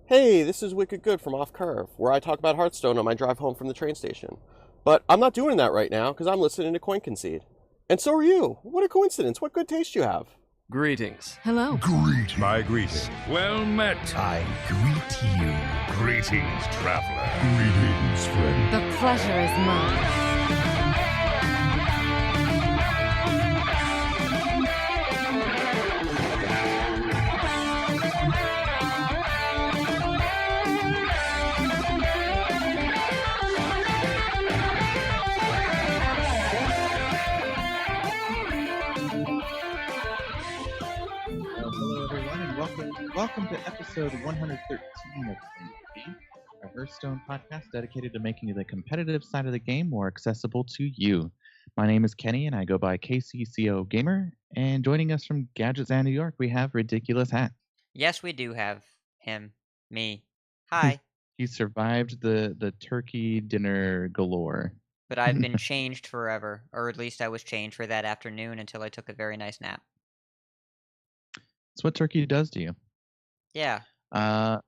Hey, this is Wicked Good from Off Curve, where I talk about Hearthstone on my drive home from the train station. But I'm not doing that right now because I'm listening to Concede. And so are you. What a coincidence. What good taste you have. Greetings. Hello. Greet. My greetings. Well met. I greet you. Greetings, traveler. Greetings, friend. The pleasure is mine. Hello, everyone, and welcome to episode 113 of Concede, our Hearthstone podcast dedicated to making the competitive side of the game more accessible to you. My name is Kenny, and I go by KCCO Gamer. And joining us from Gadgets and New York, we have Ridiculous Hat. Yes, we do have him. Me. Hi. He survived the turkey dinner galore. But I've been changed forever, or at least I was changed for that afternoon until I took a very nice nap. That's what turkey does to you. Yeah. At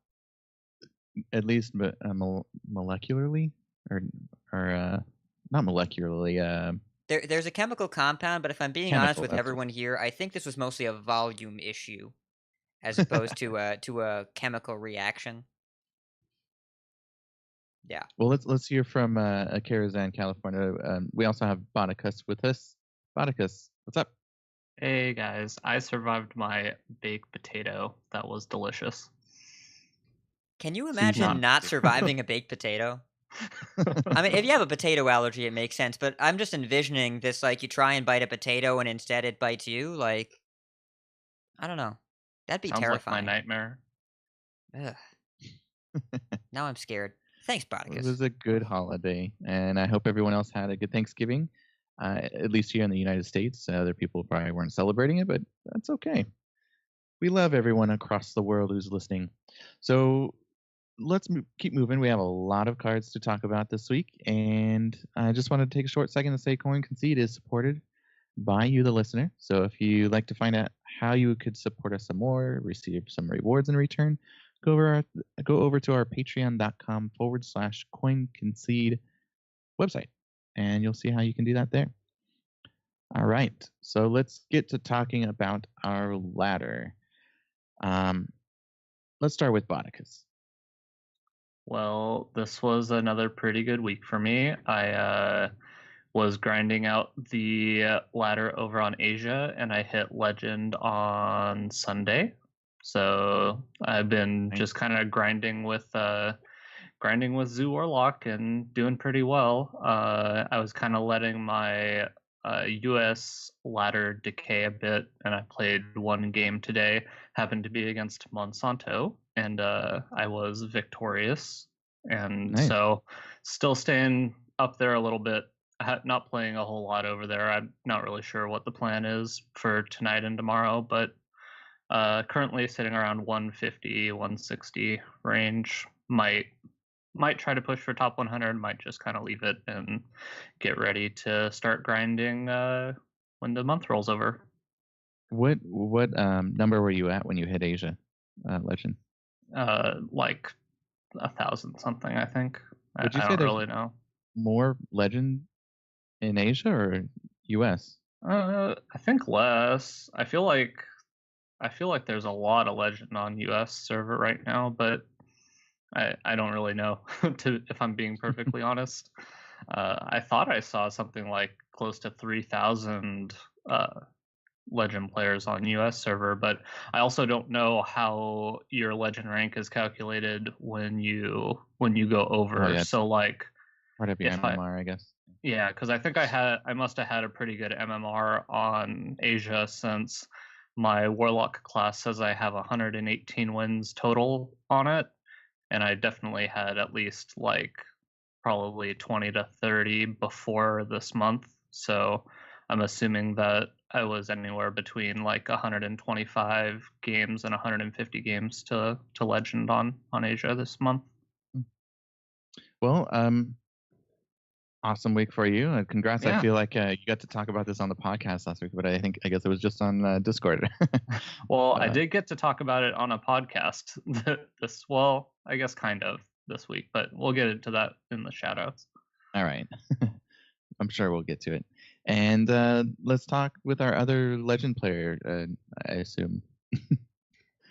least molecularly, or not molecularly. There's a chemical compound, but if I'm being honest with everyone here, I think this was mostly a volume issue, as opposed to a chemical reaction. Yeah. Well, let's hear from Karazhan, California. We also have Bonicus with us. Bonicus, what's up? Hey guys, I survived my baked potato. That was delicious. Can you imagine not surviving a baked potato? I mean, if you have a potato allergy, it makes sense, but I'm just envisioning this, like, you try and bite a potato and instead it bites you, like, I don't know. That'd be Sounds terrifying. Like my nightmare. Ugh. Now I'm scared. Thanks, Bonicus. It was a good holiday, and I hope everyone else had a good Thanksgiving. At least here in the United States, other people probably weren't celebrating it, but that's okay. We love everyone across the world who's listening. So let's keep moving. We have a lot of cards to talk about this week, and I just wanted to take a short second to say Concede is supported by you, the listener. So if you'd like to find out how you could support us some more, receive some rewards in return, go over to our patreon.com/CoinConcede website, and you'll see how you can do that there. All right, so let's get to talking about our ladder. Let's start with Bonicus. Well, this was another pretty good week for me. I was grinding out the ladder over on Asia, and I hit Legend on Sunday. So I've been just kind of grinding with Zoo Warlock and doing pretty well. I was kind of letting my US ladder decay a bit, and I played one game today, happened to be against Monsanto, and I was victorious. And so still staying up there a little bit, not playing a whole lot over there. I'm not really sure what the plan is for tonight and tomorrow, but currently sitting around 150, 160 range. Might try to push for top 100, might just kind of leave it and get ready to start grinding when the month rolls over. What number were you at when you hit Asia Legend? Like 1,000 something, I think. Would you I say don't really know. More Legend in Asia or US? I think less. I feel like there's a lot of Legend on US server right now, but I don't really know, if I'm being perfectly honest. I thought I saw something like close to 3,000 Legend players on US server, but I also don't know how your Legend rank is calculated when you go over. Oh, yeah. So like part of your MMR, I guess. Yeah, because I think I must have had a pretty good MMR on Asia, since my Warlock class says I have 118 wins total on it. And I definitely had at least like probably 20 to 30 before this month. So I'm assuming that I was anywhere between like 125 games and 150 games to Legend on Asia this month. Well, awesome week for you. Congrats. Yeah. I feel like you got to talk about this on the podcast last week, but I guess it was just on Discord. Well, I did get to talk about it on a podcast I guess kind of this week, but we'll get into that in the shoutouts. All right. I'm sure we'll get to it. And let's talk with our other legend player, I assume.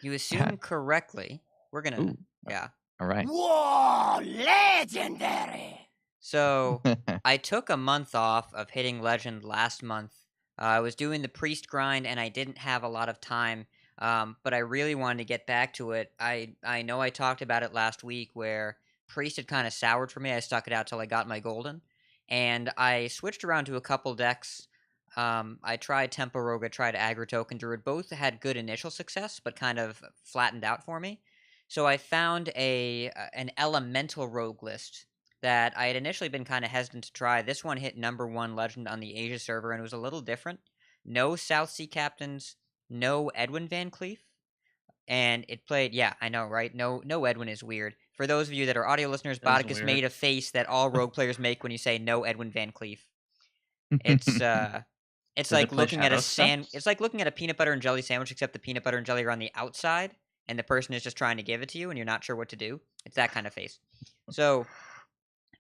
You assume correctly. We're going to, yeah. All right. Whoa, legendary! So I took a month off of hitting Legend last month. I was doing the Priest grind, and I didn't have a lot of time, but I really wanted to get back to it. I know I talked about it last week where Priest had kind of soured for me. I stuck it out till I got my Golden, and I switched around to a couple decks. I tried Tempo Rogue, I tried Aggro Token Druid. Both had good initial success, but kind of flattened out for me. So I found an Elemental Rogue list that I had initially been kind of hesitant to try. This one hit #1 Legend on the Asia server, and it was a little different. No South Sea Captains, no Edwin Van Cleef, and it played, yeah, I know, right? No Edwin is weird. For those of you that are audio listeners, Bodicus made a face that all Rogue players make when you say no Edwin Van Cleef. It's like looking at it's like looking at a peanut butter and jelly sandwich, except the peanut butter and jelly are on the outside, and the person is just trying to give it to you, and you're not sure what to do. It's that kind of face. So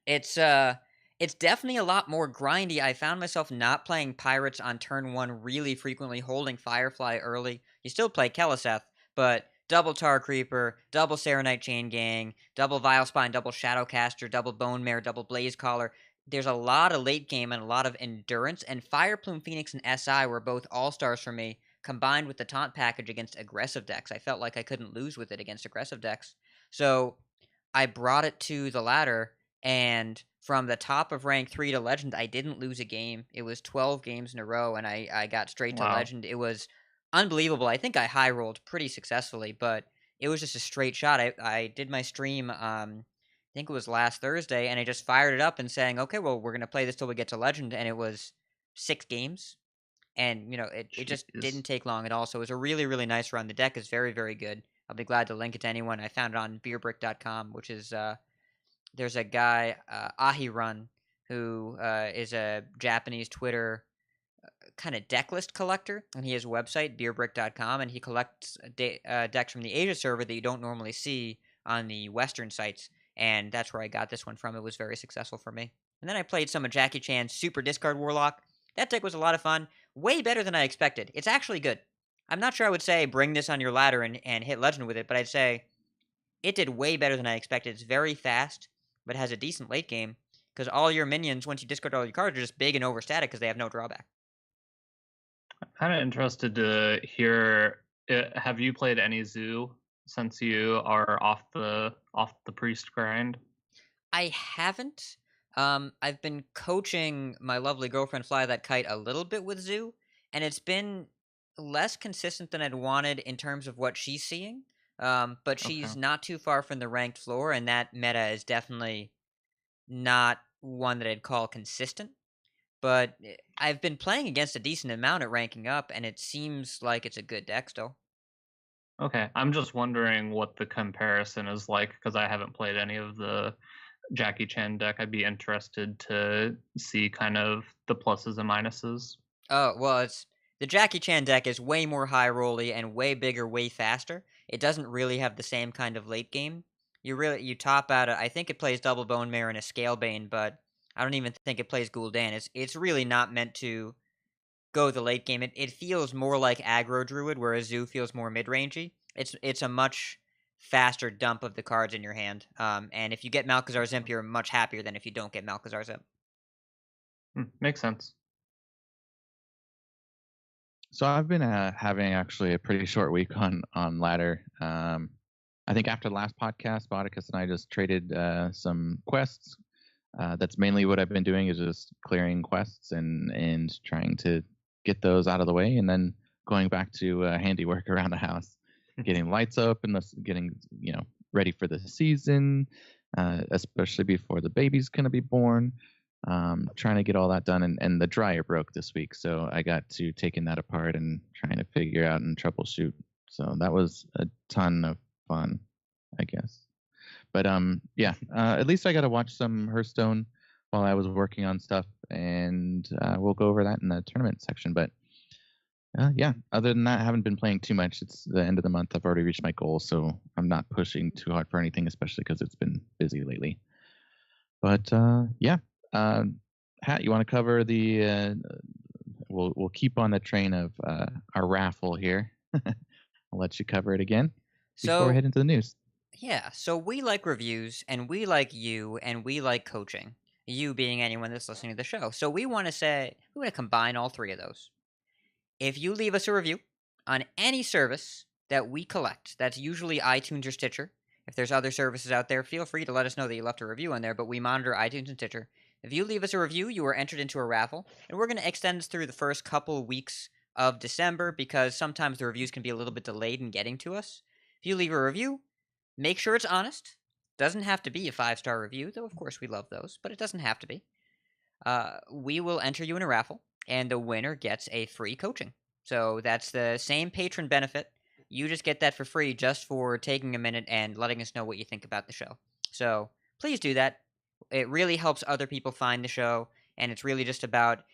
it's definitely a lot more grindy. I found myself not playing Pirates on turn 1 really frequently, holding Firefly early. You still play Keleseth, but double Tar Creeper, double Serenite Chain Gang, double Vilespine, double Shadowcaster, double Bone Mare, double Blaze Caller. There's a lot of late game and a lot of endurance, and Fireplume Phoenix and SI were both all-stars for me, combined with the taunt package against aggressive decks. I felt like I couldn't lose with it against aggressive decks. So I brought it to the ladder, and from the top of rank 3 to Legend, I didn't lose a game. It was 12 games in a row, and I got straight to Legend. It was unbelievable. I think I high-rolled pretty successfully, but it was just a straight shot. I did my stream, I think it was last Thursday, and I just fired it up and saying, okay, well, we're going to play this till we get to Legend, and it was 6 games. And, it just didn't take long at all. So it was a really, really nice run. The deck is very, very good. I'll be glad to link it to anyone. I found it on beerbrick.com, which is, there's a guy, Ahirun, who is a Japanese Twitter kind of deck list collector. And he has a website, beerbrick.com, and he collects decks from the Asia server that you don't normally see on the Western sites. And that's where I got this one from. It was very successful for me. And then I played some of Jackie Chan's Super Discard Warlock. That deck was a lot of fun. Way better than I expected. It's actually good. I'm not sure I would say bring this on your ladder and hit Legend with it, but I'd say it did way better than I expected. It's very fast, but has a decent late game, because all your minions, once you discard all your cards, are just big and overstatic because they have no drawback. I'm kind of interested to hear, have you played any Zoo since you are off the Priest grind? I haven't. I've been coaching my lovely girlfriend Fly That Kite a little bit with Zoo, and it's been less consistent than I'd wanted in terms of what she's seeing. But she's not too far from the ranked floor, and that meta is definitely not one that I'd call consistent. But I've been playing against a decent amount at ranking up, and it seems like it's a good deck still. Okay, I'm just wondering what the comparison is like, because I haven't played any of the Jackie Chan deck. I'd be interested to see kind of the pluses and minuses. Oh, well, the Jackie Chan deck is way more high rolly and way bigger, way faster. It doesn't really have the same kind of late game. You top out I think it plays double Bone Mare and a Scalebane, but I don't even think it plays Gul'dan. It's really not meant to go the late game. It feels more like aggro Druid, whereas Zoo feels more mid-rangey. It's a much faster dump of the cards in your hand. And if you get Malchezaar Zimp, you're much happier than if you don't get Malchezaar Zimp. Makes sense. So I've been having actually a pretty short week on ladder. I think after the last podcast, Bodicus and I just traded some quests. That's mainly what I've been doing, is just clearing quests and trying to get those out of the way, and then going back to handiwork around the house, getting lights up and getting ready for the season, especially before the baby's gonna be born. Trying to get all that done, and the dryer broke this week, so I got to taking that apart and trying to figure out and troubleshoot. So that was a ton of fun, I guess. But at least I got to watch some Hearthstone while I was working on stuff, and we'll go over that in the tournament section. But yeah, other than that, I haven't been playing too much. It's the end of the month. I've already reached my goal, so I'm not pushing too hard for anything, especially because it's been busy lately. But yeah, Hat, you want to cover the? We'll keep on the train of our raffle here. I'll let you cover it again before we head into the news. Yeah, so we like reviews, and we like you, and we like coaching. You being anyone that's listening to the show. So we want to combine all three of those. If you leave us a review on any service that we collect, that's usually iTunes or Stitcher. If there's other services out there, feel free to let us know that you left a review on there, but we monitor iTunes and Stitcher. If you leave us a review, you are entered into a raffle, and we're going to extend this through the first couple weeks of December because sometimes the reviews can be a little bit delayed in getting to us. If you leave a review, make sure it's honest. Doesn't have to be a 5-star review, though of course we love those, but it doesn't have to be. We will enter you in a raffle, and the winner gets a free coaching. So that's the same patron benefit. You just get that for free just for taking a minute and letting us know what you think about the show. So please do that. It really helps other people find the show, and it's really just about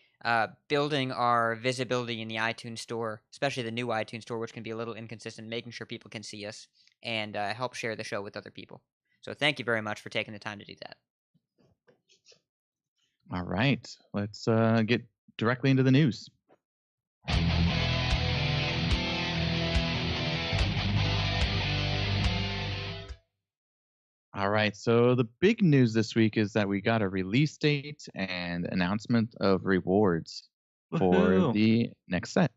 building our visibility in the iTunes store, especially the new iTunes store, which can be a little inconsistent, making sure people can see us and help share the show with other people. So thank you very much for taking the time to do that. All right, let's get directly into the news. All right, so the big news this week is that we got a release date and announcement of rewards for the next set.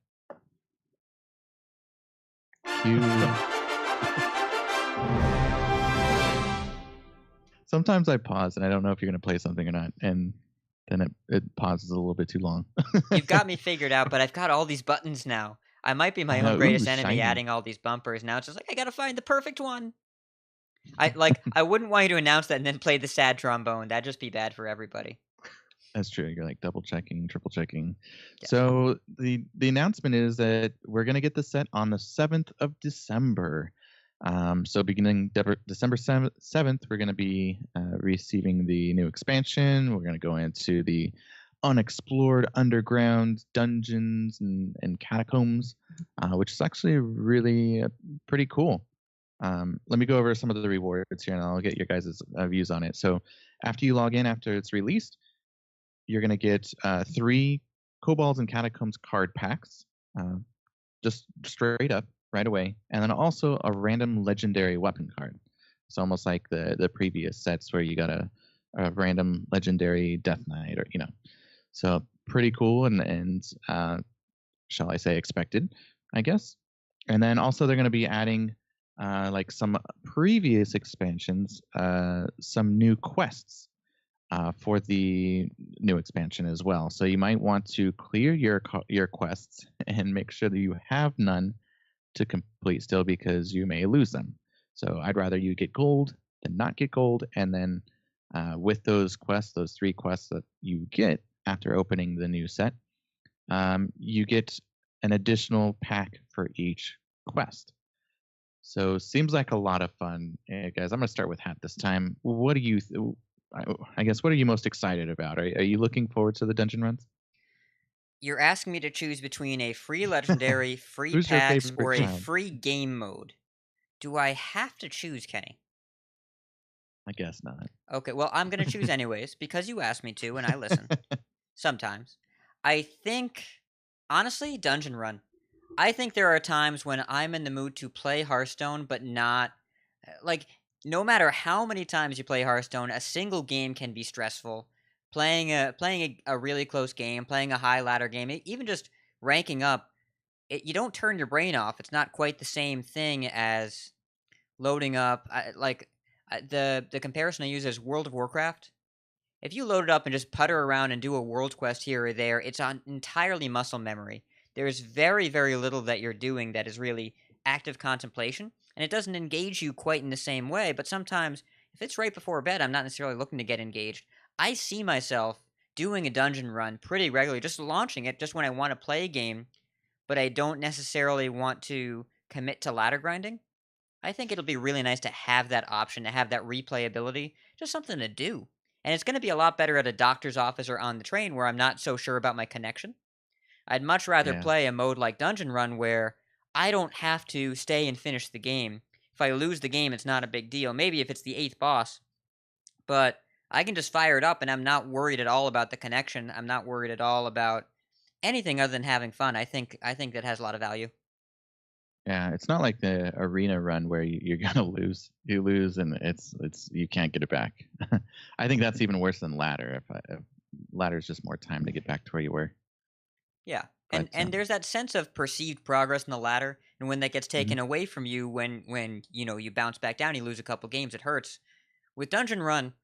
Sometimes I pause and I don't know if you're going to play something or not, and then it pauses a little bit too long. You've got me figured out, but I've got all these buttons now. I might be my own greatest enemy, shiny. adding all these bumpers. Now it's just like, I gotta find the perfect one. I wouldn't want you to announce that and then play the sad trombone. That'd just be bad for everybody. That's true. You're like double checking, triple checking. Yeah. So the announcement is that we're going to get the set on the 7th of December. So beginning December 7th, we're going to be receiving the new expansion. We're going to go into the unexplored underground dungeons and catacombs, which is actually really pretty cool. Let me go over some of the rewards here, and I'll get your guys' views on it. So after you log in, after it's released, you're going to get 3 Kobolds and Catacombs card packs, just straight up right away, and then also a random legendary weapon card. It's almost like the previous sets where you got a random legendary Death Knight, or so pretty cool and shall I say expected, I guess. And then also they're going to be adding like some previous expansions, some new quests for the new expansion as well. So you might want to clear your quests and make sure that you have none to complete still, because you may lose them. So I'd rather you get gold than not get gold. And then with those quests, those 3 quests that you get after opening the new set, you get an additional pack for each quest. So seems like a lot of fun. Guys, I'm going to start with Hat this time. What do you I guess, what are you most excited about? Are you looking forward to the dungeon runs? You're asking me to choose between a free legendary, free Who's your packs, favorite or a child? free game mode. Do I have to choose, Kenny? I guess not. Okay, well, I'm going to choose anyways because you asked me to, and I listen. Sometimes. I think, honestly, dungeon run. I think there are times when I'm in the mood to play Hearthstone, but not no matter how many times you play Hearthstone, a single game can be stressful. Playing a really close game, playing a high ladder game, even just ranking up, you don't turn your brain off. It's not quite the same thing as loading up. The comparison I use is World of Warcraft. If you load it up and just putter around and do a world quest here or there, it's on entirely muscle memory. There's very, very little that you're doing that is really active contemplation, and it doesn't engage you quite in the same way. But sometimes, if it's right before bed, I'm not necessarily looking to get engaged. I see myself doing a dungeon run pretty regularly, just launching it just when I want to play a game, but I don't necessarily want to commit to ladder grinding. I think it'll be really nice to have that option, to have that replayability, just something to do. And it's going to be a lot better at a doctor's office or on the train where I'm not so sure about my connection. I'd much rather Yeah. play a mode like Dungeon Run where I don't have to stay and finish the game. If I lose the game, it's not a big deal. Maybe if it's the 8th boss, but I can just fire it up and I'm not worried at all about the connection. I'm not worried at all about anything other than having fun. I think that has a lot of value. Yeah, it's not like the arena run where you're gonna lose. You lose, and it's you can't get it back. I think that's even worse than ladder. If ladder is just more time to get back to where you were. Yeah, But, and there's that sense of perceived progress in the ladder, and when that gets Mm-hmm. taken away from you, when you bounce back down, you lose a couple games, it hurts. With Dungeon Run,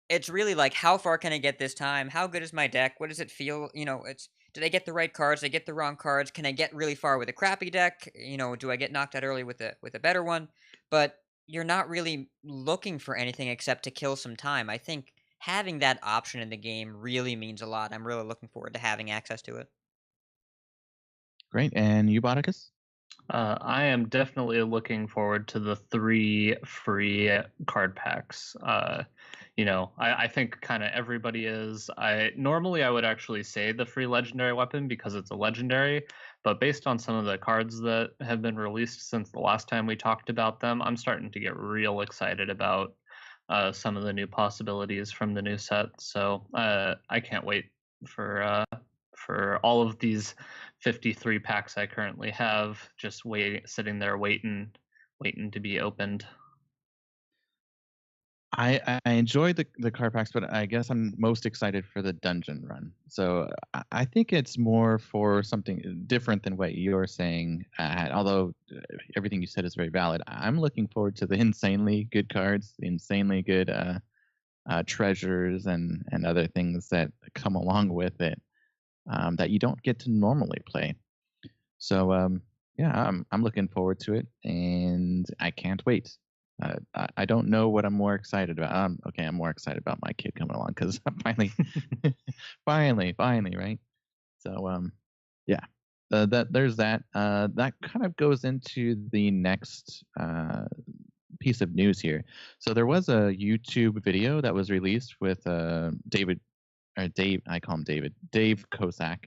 it's really like, how far can I get this time? How good is my deck? What does it feel? Did I get the right cards? Did I get the wrong cards? Can I get really far with a crappy deck? Do I get knocked out early with a better one? But you're not really looking for anything except to kill some time. I think having that option in the game really means a lot. I'm really looking forward to having access to it. Great, and you, Bodikus? I am definitely looking forward to the 3 free card packs. I think kind of everybody is. Normally I would actually say the free legendary weapon because it's a legendary, but based on some of the cards that have been released since the last time we talked about them, I'm starting to get real excited about some of the new possibilities from the new set. So I can't wait for all of these 53 packs I currently have, just sitting there waiting to be opened. I enjoyed the card packs, but I guess I'm most excited for the dungeon run. So I think it's more for something different than what you're saying. Although everything you said is very valid, I'm looking forward to the insanely good cards, the insanely good treasures, and other things that come along with it that you don't get to normally play. So yeah, I'm looking forward to it, and I can't wait. I don't know what I'm more excited about. Okay, I'm more excited about my kid coming along because finally, right? So yeah, there's that. That kind of goes into the next piece of news here. So there was a YouTube video that was released with Dave. I call him Dave Kosak,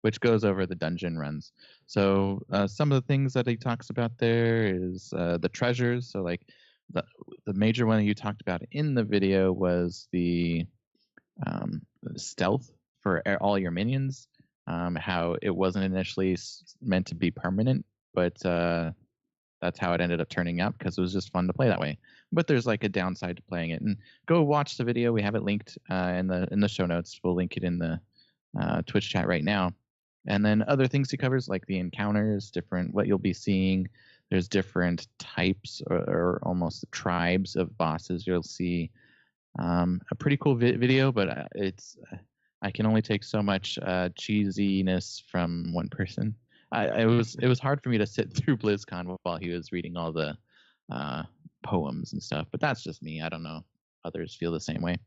which goes over the dungeon runs. So some of the things that he talks about there is the treasures. So like the major one that you talked about in the video was the stealth for all your minions. How it wasn't initially meant to be permanent, but that's how it ended up turning out because it was just fun to play that way. But there's like a downside to playing it. And go watch the video. We have it linked in the show notes. We'll link it in the Twitch chat right now. And then other things he covers, like the encounters, what you'll be seeing. There's different types or almost tribes of bosses you'll see. A pretty cool video, but I can only take so much cheesiness from one person. It was hard for me to sit through BlizzCon while he was reading all the poems and stuff, but that's just me. I don't know. Others feel the same way.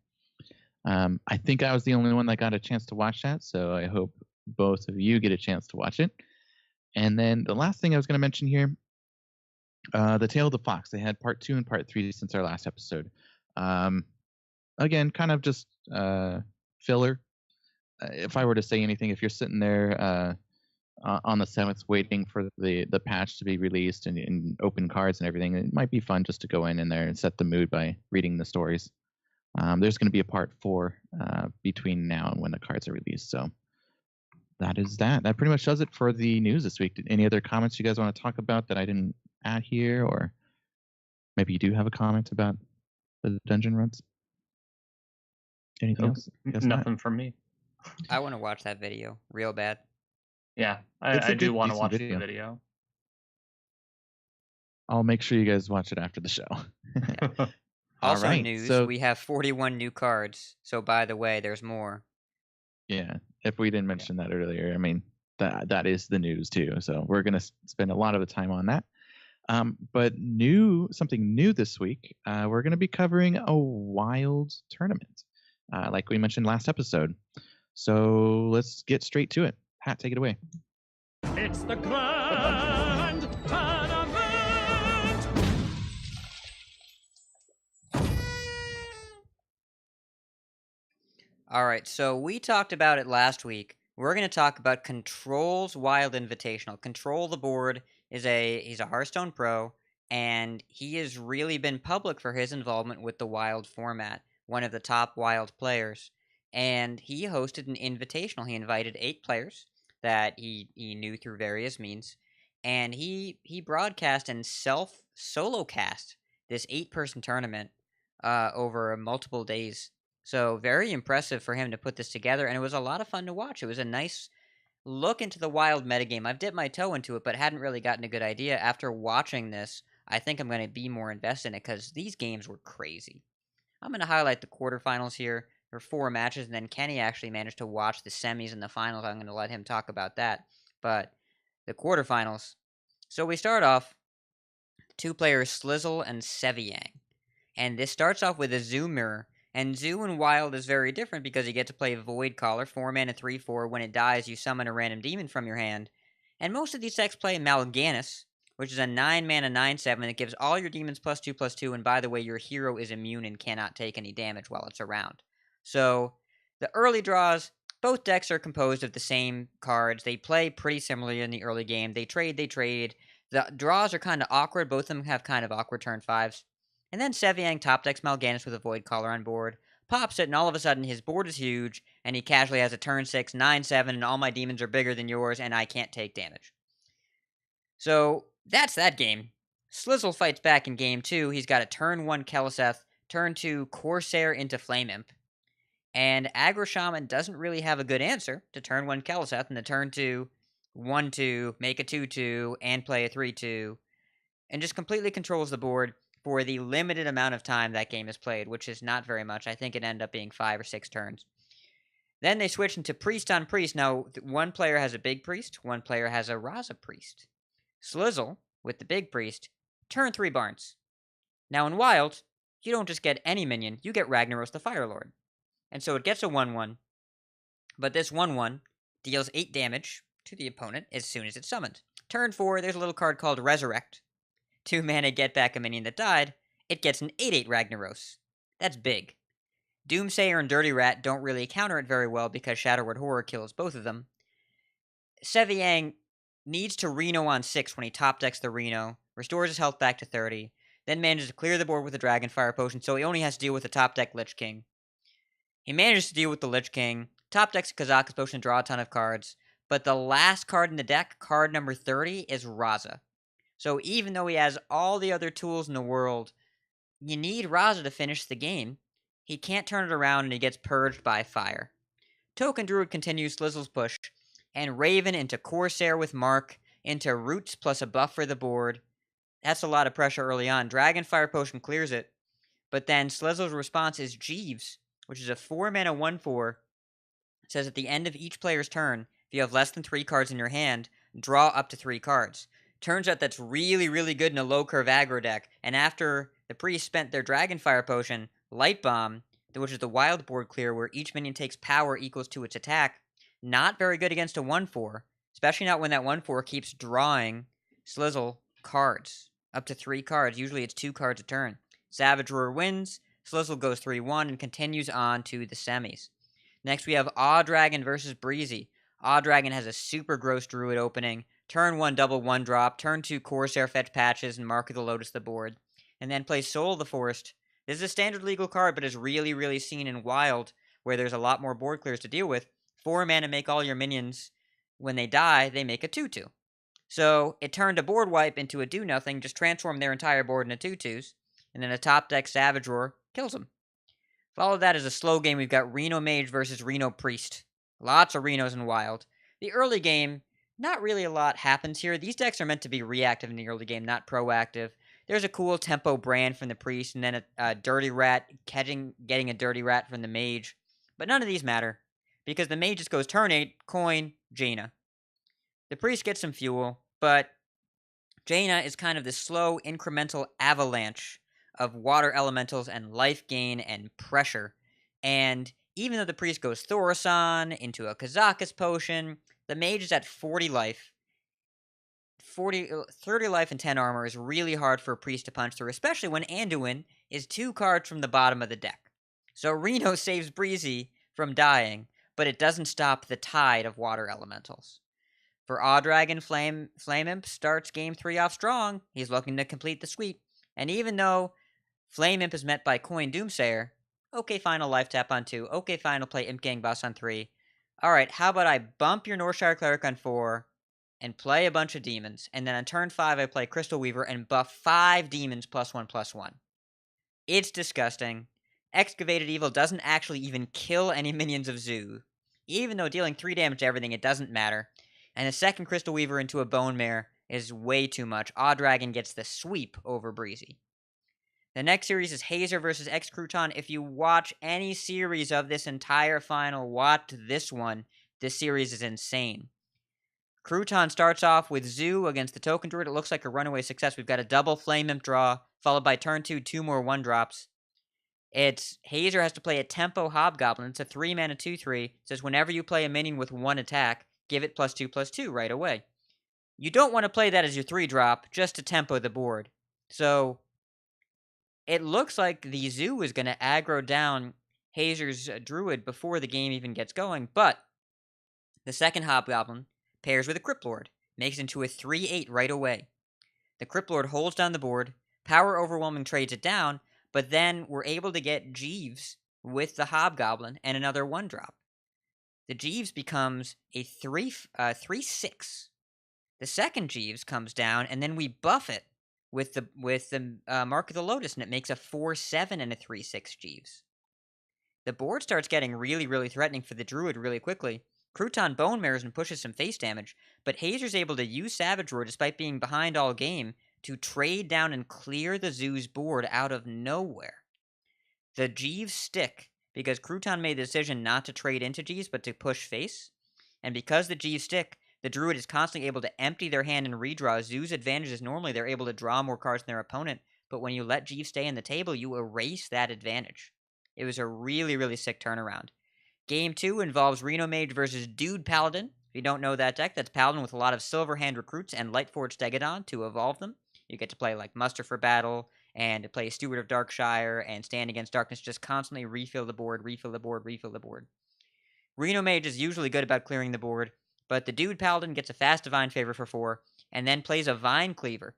I think I was the only one that got a chance to watch that, so I hope both of you get a chance to watch it. And then the last thing I was going to mention here, the Tale of the Fox. They had part 2 and part 3 since our last episode. Again, kind of just filler. If I were to say anything, if you're sitting there on the 7th waiting for the patch to be released and open cards and everything, it might be fun just to go in there and set the mood by reading the stories. There's going to be a part 4 between now and when the cards are released. So that is that. That pretty much does it for the news this week. Any other comments you guys want to talk about that I didn't add here? Or maybe you do have a comment about the dungeon runs? Anything else? Nothing from me. I want to watch that video real bad. Yeah, I do want to watch the video. I'll make sure you guys watch it after the show. Yeah. Also, news, we have 41 new cards. So, by the way, there's more. Yeah, if we didn't mention that earlier, I mean, that is the news too. So we're going to spend a lot of the time on that. But something new this week, we're going to be covering a wild tournament, like we mentioned last episode. So let's get straight to it. Pat, take it away. It's the grand tournament! All right, so we talked about it last week. We're going to talk about Control's Wild Invitational. Control the board he's a Hearthstone pro, and he has really been public for his involvement with the Wild format. One of the top Wild players, and he hosted an invitational. He invited 8 players that he knew through various means, and he broadcast and self solo cast this 8-person tournament over multiple days. So very impressive for him to put this together, and it was a lot of fun to watch. It was a nice look into the Wild metagame. I've dipped my toe into it, but hadn't really gotten a good idea. After watching this, I think I'm going to be more invested in it because these games were crazy. I'm going to highlight the quarterfinals here. There were 4 matches, and then Kenny actually managed to watch the semis and the finals. I'm going to let him talk about that. But the quarterfinals. So we start off 2 players, Slizzle and Seviang. And this starts off with a Zoo Mirror. And Zoo in Wild is very different because you get to play Void Caller, 4 mana 3/4. When it dies, you summon a random demon from your hand. And most of these decks play Mal'Ganis, which is a 9 mana 9/7 that gives all your demons +2/+2. And by the way, your hero is immune and cannot take any damage while it's around. So the early draws, both decks are composed of the same cards. They play pretty similarly in the early game. They trade. The draws are kind of awkward. Both of them have kind of awkward turn 5s. And then Seviang top decks Mal'Ganis with a Void Caller on board, pops it, and all of a sudden his board is huge, and he casually has a turn 6, 9/7, and all my demons are bigger than yours, and I can't take damage. So that's that game. Slizzle fights back in game 2. He's got a turn 1 Keleseth, turn 2 Corsair into Flame Imp. And Aggro Shaman doesn't really have a good answer to turn 1 Keleseth, and the turn 2, 1/2, make a 2/2, and play a 3/2, and just completely controls the board for the limited amount of time that game is played, which is not very much. I think it ended up being 5 or 6 turns. Then they switch into Priest on Priest. Now, one player has a Big Priest, one player has a Raza Priest. Slizzle, with the Big Priest, turn 3 Barnes. Now, in Wild, you don't just get any minion, you get Ragnaros the Fire Lord. And so it gets a 1/1, but this 1/1 deals 8 damage to the opponent as soon as it's summoned. Turn 4, there's a little card called Resurrect. 2 mana, get back a minion that died. It gets an 8/8 Ragnaros. That's big. Doomsayer and Dirty Rat don't really counter it very well because Shadowward Horror kills both of them. Seviang needs to Reno on 6 when he top decks the Reno, restores his health back to 30, then manages to clear the board with a Dragonfire Potion, so he only has to deal with the top deck Lich King. He manages to deal with the Lich King, top decks a Kazakus Potion, draw a ton of cards, but the last card in the deck, card number 30, is Raza. So even though he has all the other tools in the world, you need Raza to finish the game. He can't turn it around and he gets purged by fire. Token Druid continues Slizzle's push, and Raven into Corsair with Mark, into Roots plus a buff for the board. That's a lot of pressure early on. Dragonfire Potion clears it, but then Slizzle's response is Jeeves, which is a 4 mana 1/4. It says at the end of each player's turn, if you have less than 3 cards in your hand, draw up to 3 cards. Turns out that's really, really good in a low-curve aggro deck, and after the Priest spent their Dragonfire Potion, Light Bomb, which is the wild board clear where each minion takes power equals to its attack, not very good against a 1/4, especially not when that 1/4 keeps drawing Slizzle cards, up to 3 cards. Usually it's 2 cards a turn. Savage Roar wins, Slizzle goes 3/1 and continues on to the semis. Next we have Awe Dragon versus Breezy. Awe Dragon has a super gross Druid opening. Turn 1 double 1-drop, turn 2 Corsair fetch patches and Mark of the Lotus the board, and then play Soul of the Forest. This is a standard legal card, but is really, really seen in Wild, where there's a lot more board clears to deal with. 4 mana make all your minions, when they die, they make a 2/2. So it turned a board wipe into a do-nothing, just transform their entire board into 2/2s, and then a top deck Savage Roar kills them. Follow that as a slow game, we've got Reno Mage versus Reno Priest. Lots of Renos in Wild. The early game, not really a lot happens here. These decks are meant to be reactive in the early game, not proactive. There's a cool tempo brand from the Priest, and then a Dirty Rat, getting a Dirty Rat from the Mage. But none of these matter, because the Mage just goes turn 8, coin, Jaina. The Priest gets some fuel, but Jaina is kind of this slow, incremental avalanche of water elementals and life gain and pressure. And even though the Priest goes Thaurissan into a Kazakus Potion, the Mage is at 40 life. 30 life and 10 armor is really hard for a Priest to punch through, especially when Anduin is 2 cards from the bottom of the deck. So Reno saves Breezy from dying, but it doesn't stop the tide of water elementals. For Dragon, Flame Imp starts game 3 off strong. He's looking to complete the sweep. And even though Flame Imp is met by Coin Doomsayer, okay, fine, I'll life tap on 2. Okay, fine, I'll play Imp Gang Boss on 3. Alright, how about I bump your Northshire Cleric on 4 and play a bunch of demons, and then on turn 5 I play Crystal Weaver and buff 5 demons +1/+1. It's disgusting. Excavated Evil doesn't actually even kill any minions of Zoo. Even though dealing 3 damage to everything, it doesn't matter. And a second Crystal Weaver into a Bone Mare is way too much. Dragon gets the sweep over Breezy. The next series is Hazer versus X Crouton. If you watch any series of this entire final, watch this one. This series is insane. Crouton starts off with Zoo against the Token Druid. It looks like a runaway success. We've got a double Flame Imp draw, followed by turn 2, 2 more 1-drops. Hazer has to play a Tempo Hobgoblin. It's a 3-mana 2/3. It says whenever you play a minion with 1 attack, give it +2/+2 right away. You don't want to play that as your 3-drop, just to tempo the board. So, it looks like the Zoo is going to aggro down Hazer's Druid before the game even gets going, but the second Hobgoblin pairs with a Crypt Lord, makes it into a 3/8 right away. The Crypt Lord holds down the board, Power Overwhelming trades it down, but then we're able to get Jeeves with the Hobgoblin and another 1-drop. The Jeeves becomes a 3/6. The second Jeeves comes down, and then we buff it with the Mark of the Lotus, and it makes a 4/7 and a 3/6 Jeeves. The board starts getting really, really threatening for the Druid really quickly. Crouton Bone Mares and pushes some face damage, but Hazer's able to use Savage Roar despite being behind all game to trade down and clear the Zoo's board out of nowhere. The Jeeves stick, because Crouton made the decision not to trade into Jeeves, but to push face. And because the Jeeves stick, the Druid is constantly able to empty their hand and redraw. Zoo's advantage is normally they're able to draw more cards than their opponent, but when you let Jeeves stay in the table, you erase that advantage. It was a really, really sick turnaround. Game 2 involves Reno Mage versus Dude Paladin. If you don't know that deck, that's Paladin with a lot of Silver Hand Recruits and Lightforged Stegodon to evolve them. You get to play like Muster for Battle, and to play Steward of Darkshire, and Stand Against Darkness, just constantly refill the board, refill the board, refill the board. Reno Mage is usually good about clearing the board, but the Dude Paladin gets a fast Divine Favor for 4, and then plays a Vine Cleaver.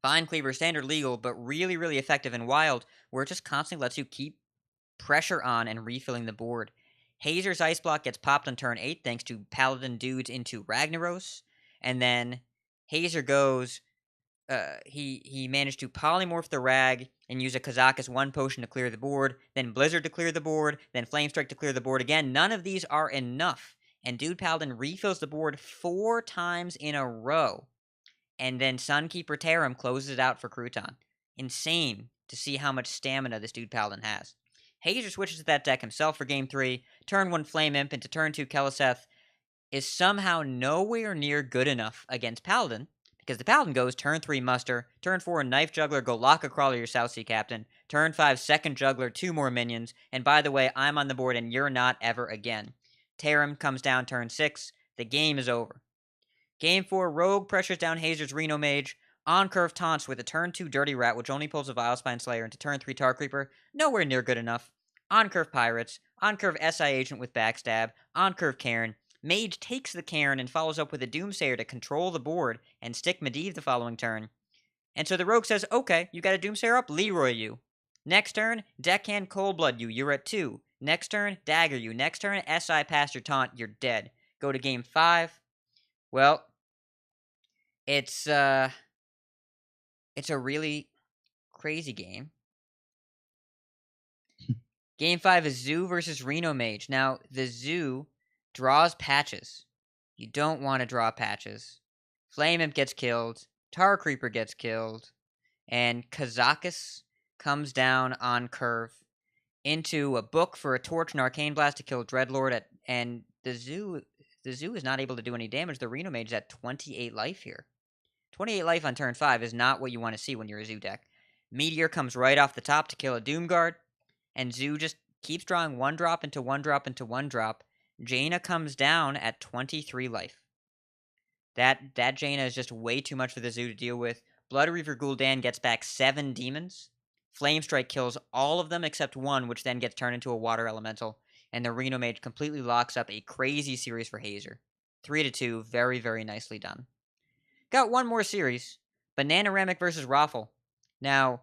Vine Cleaver, standard legal, but really, really effective in Wild, where it just constantly lets you keep pressure on and refilling the board. Hazer's Ice Block gets popped on turn 8 thanks to Paladin Dudes into Ragnaros, and then Hazer goes... he managed to polymorph the Rag and use a Kazakus 1 potion to clear the board, then Blizzard to clear the board, then Flamestrike to clear the board again. None of these are enough, and Dude Paladin refills the board 4 times in a row, and then Sunkeeper Tarim closes it out for Crouton. Insane to see how much stamina this Dude Paladin has. Hazer switches to that deck himself for Game 3, turn 1 Flame Imp into turn 2 Keleseth is somehow nowhere near good enough against Paladin, because the Paladin goes turn 3 Muster, turn 4 Knife Juggler, go lock a Crawler your South Sea Captain, turn 5 Second Juggler, 2 more minions, and by the way, I'm on the board and you're not ever again. Tarim comes down turn 6, the game is over. Game 4, Rogue pressures down Hazer's Reno Mage, on-curve taunts with a turn 2 Dirty Rat, which only pulls a Vilespine Slayer, into turn 3 Tar Creeper, nowhere near good enough. On-curve Pirates, on-curve SI Agent with Backstab, on-curve Cairn. Mage takes the Cairn and follows up with a Doomsayer to control the board and stick Medivh the following turn. And so the Rogue says, okay, you got a Doomsayer up, Leroy you. Next turn, Deckhand Coldblood you, you're at 2. Next turn, Dagger you. Next turn, SI past your taunt, you're dead. Go to game 5. Well, it's a really crazy game. Game 5 is Zoo versus Reno Mage. Now, the Zoo draws patches. You don't want to draw patches. Flame Imp gets killed. Tar Creeper gets killed. And Kazakus comes down on curve into a book for a Torch and Arcane Blast to kill Dreadlord. And the Zoo is not able to do any damage. The Reno Mage is at 28 life here. 28 life on turn 5 is not what you want to see when you're a Zoo deck. Meteor comes right off the top to kill a Doomguard. And Zoo just keeps drawing 1-drop into 1-drop into 1-drop. Jaina comes down at 23 life. That Jaina is just way too much for the Zoo to deal with. Blood Reaver Gul'dan gets back 7 demons. Flamestrike kills all of them except 1, which then gets turned into a water elemental. and the Reno Mage completely locks up a crazy series for Hazer. 3-2, very, very nicely done. Got one more series, Bananaramic versus Raffle. Now,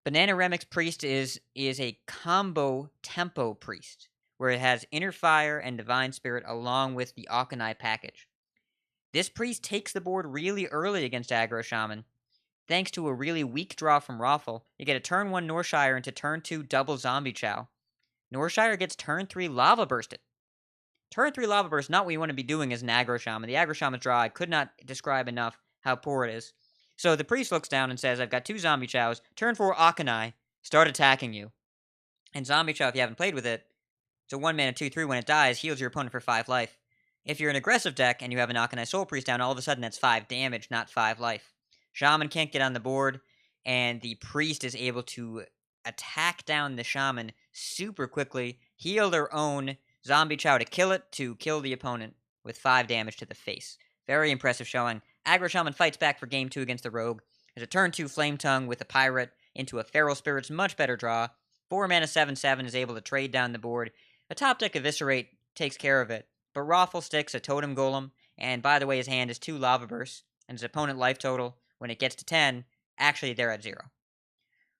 Bananaramic's Priest is a combo tempo priest, where it has Inner Fire and Divine Spirit along with the Akanai package. This priest takes the board really early against Aggro Shaman. Thanks to a really weak draw from Raffle, you get a turn 1 Norshire into turn 2 double Zombie Chow. Norshire gets turn 3 Lava Bursted. Turn 3 Lava Burst, not what you want to be doing as an Aggro Shaman. The Aggro Shaman draw, I could not describe enough how poor it is. So the priest looks down and says, I've got 2 Zombie Chows, turn 4 Akanai, start attacking you. And Zombie Chow, if you haven't played with it, it's a 1-mana 2/3. When it dies, heals your opponent for 5 life. If you're an aggressive deck and you have an Akanai Soul Priest down, all of a sudden that's 5 damage, not 5 life. Shaman can't get on the board, and the priest is able to attack down the Shaman super quickly, heal their own Zombie Chow to kill the opponent with 5 damage to the face. Very impressive showing. Aggro Shaman fights back for game 2 against the Rogue. There's a turn 2 Flame Tongue with a Pirate into a Feral Spirit's much better draw. 4 mana 7/7 is able to trade down the board. A top deck Eviscerate takes care of it, but Raffle sticks a Totem Golem, and by the way, his hand is 2 Lava Bursts, and his opponent life total, when it gets to 10, actually they're at 0.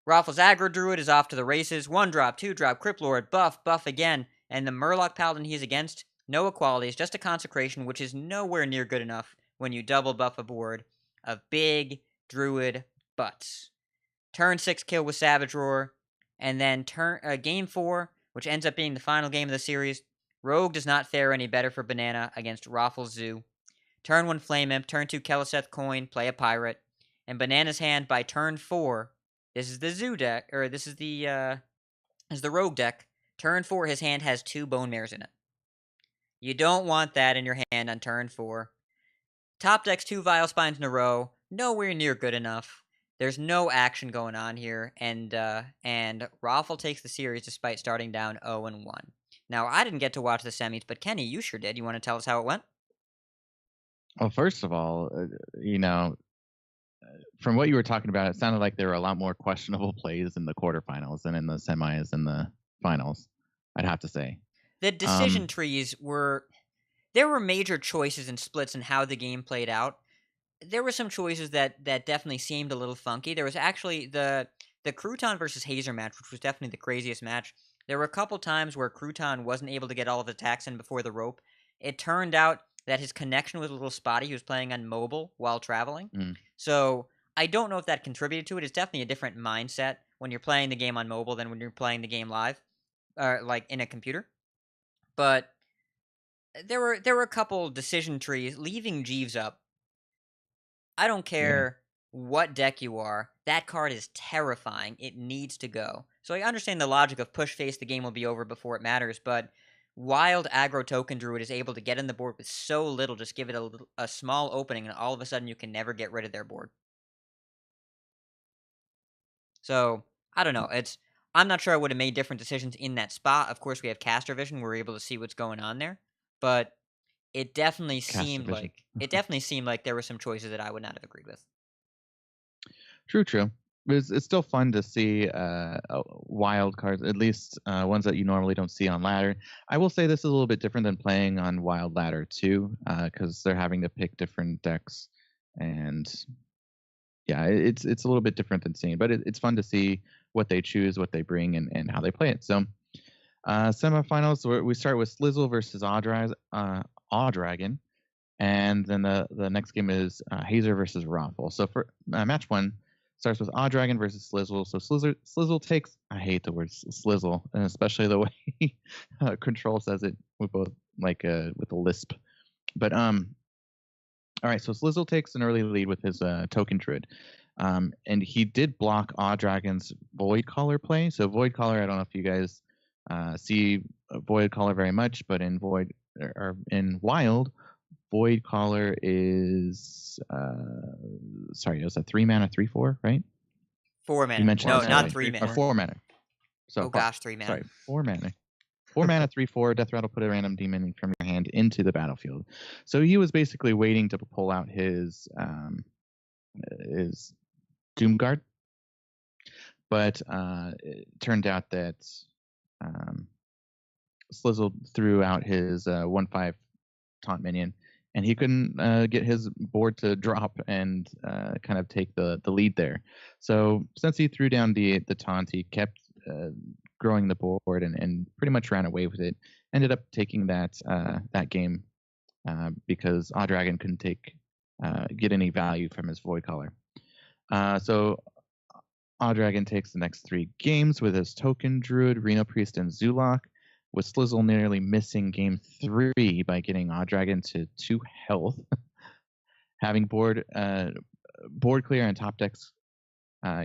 Raffle's Aggro Druid is off to the races. 1-drop, 2-drop, Crypt Lord, buff again, and the Murloc Paladin he's against, no equalities, just a Consecration, which is nowhere near good enough when you double buff a board of big Druid butts. Turn 6 kill with Savage Roar, and then game 4, which ends up being the final game of the series, Rogue does not fare any better for Banana against Raffle's Zoo. Turn 1 Flame Imp, turn 2 Keleseth Coin, play a Pirate, and Banana's hand by turn 4, this is the Zoo deck, or this is the Rogue deck, turn 4 his hand has 2 Bone Mares in it. You don't want that in your hand on turn 4. Top deck's 2 Vile Spines in a row, nowhere near good enough. There's no action going on here, and Raffle takes the series despite starting down 0-1. Now, I didn't get to watch the semis, but Kenny, you sure did. You want to tell us how it went? Well, first of all, from what you were talking about, it sounded like there were a lot more questionable plays in the quarterfinals than in the semis and the finals, I'd have to say. The decision trees were... There were major choices and splits in how the game played out. There were some choices that definitely seemed a little funky. There was actually the Crouton versus Hazer match, which was definitely the craziest match. There were a couple times where Crouton wasn't able to get all of the attacks in before the rope. It turned out that his connection was a little spotty. He was playing on mobile while traveling. So I don't know if that contributed to it. It's definitely a different mindset when you're playing the game on mobile than when you're playing the game live, like in a computer. But there were a couple decision trees leaving Jeeves up. I don't care what deck you are. That card is terrifying. It needs to go. So I understand the logic of push face, the game will be over before it matters, but Wild Aggro Token Druid is able to get in the board with so little, just give it a small opening, and all of a sudden you can never get rid of their board. So, I don't know. I'm not sure I would have made different decisions in that spot. Of course, we have caster vision. We're able to see what's going on there. But it definitely seemed like there were some choices that I would not have agreed with. True. It's still fun to see wild cards, at least ones that you normally don't see on ladder. I will say this is a little bit different than playing on wild ladder too, because they're having to pick different decks, and yeah, it's a little bit different than seeing. But it's fun to see what they choose, what they bring, and how they play it. So semifinals, we start with Slizzle versus Awdragon, and then the next game is Hazer versus Raffle. So for match 1. Starts with Awdragon versus Slizzle. So Slizzle takes... I hate the word Slizzle, and especially the way Control says it with both with a lisp. But all right. So Slizzle takes an early lead with his Token Druid, and he did block Awdragon's Void Caller play. So Void Caller, I don't know if you guys see Void Caller very much, but in Wild, Void Caller is it was a 3-mana 3/4, right? 4 mana. You mentioned no, that, not right? 3 mana. Or 4 mana. So 3 mana. Sorry, 4 mana. 4 mana 3/4. Death Rattle, put a random demon from your hand into the battlefield. So he was basically waiting to pull out his Doomguard, but it turned out that Slizzle threw out his 1/5 taunt minion, and he couldn't get his board to drop and kind of take the lead there. So since he threw down the taunt, he kept growing the board and pretty much ran away with it. Ended up taking that game because Dragon couldn't get any value from his Void Caller. So Dragon takes the next 3 games with his Token Druid, Reno Priest, and Zulok, with Slizzle nearly missing game 3 by getting Dragon to 2 health. Having board clear and top decks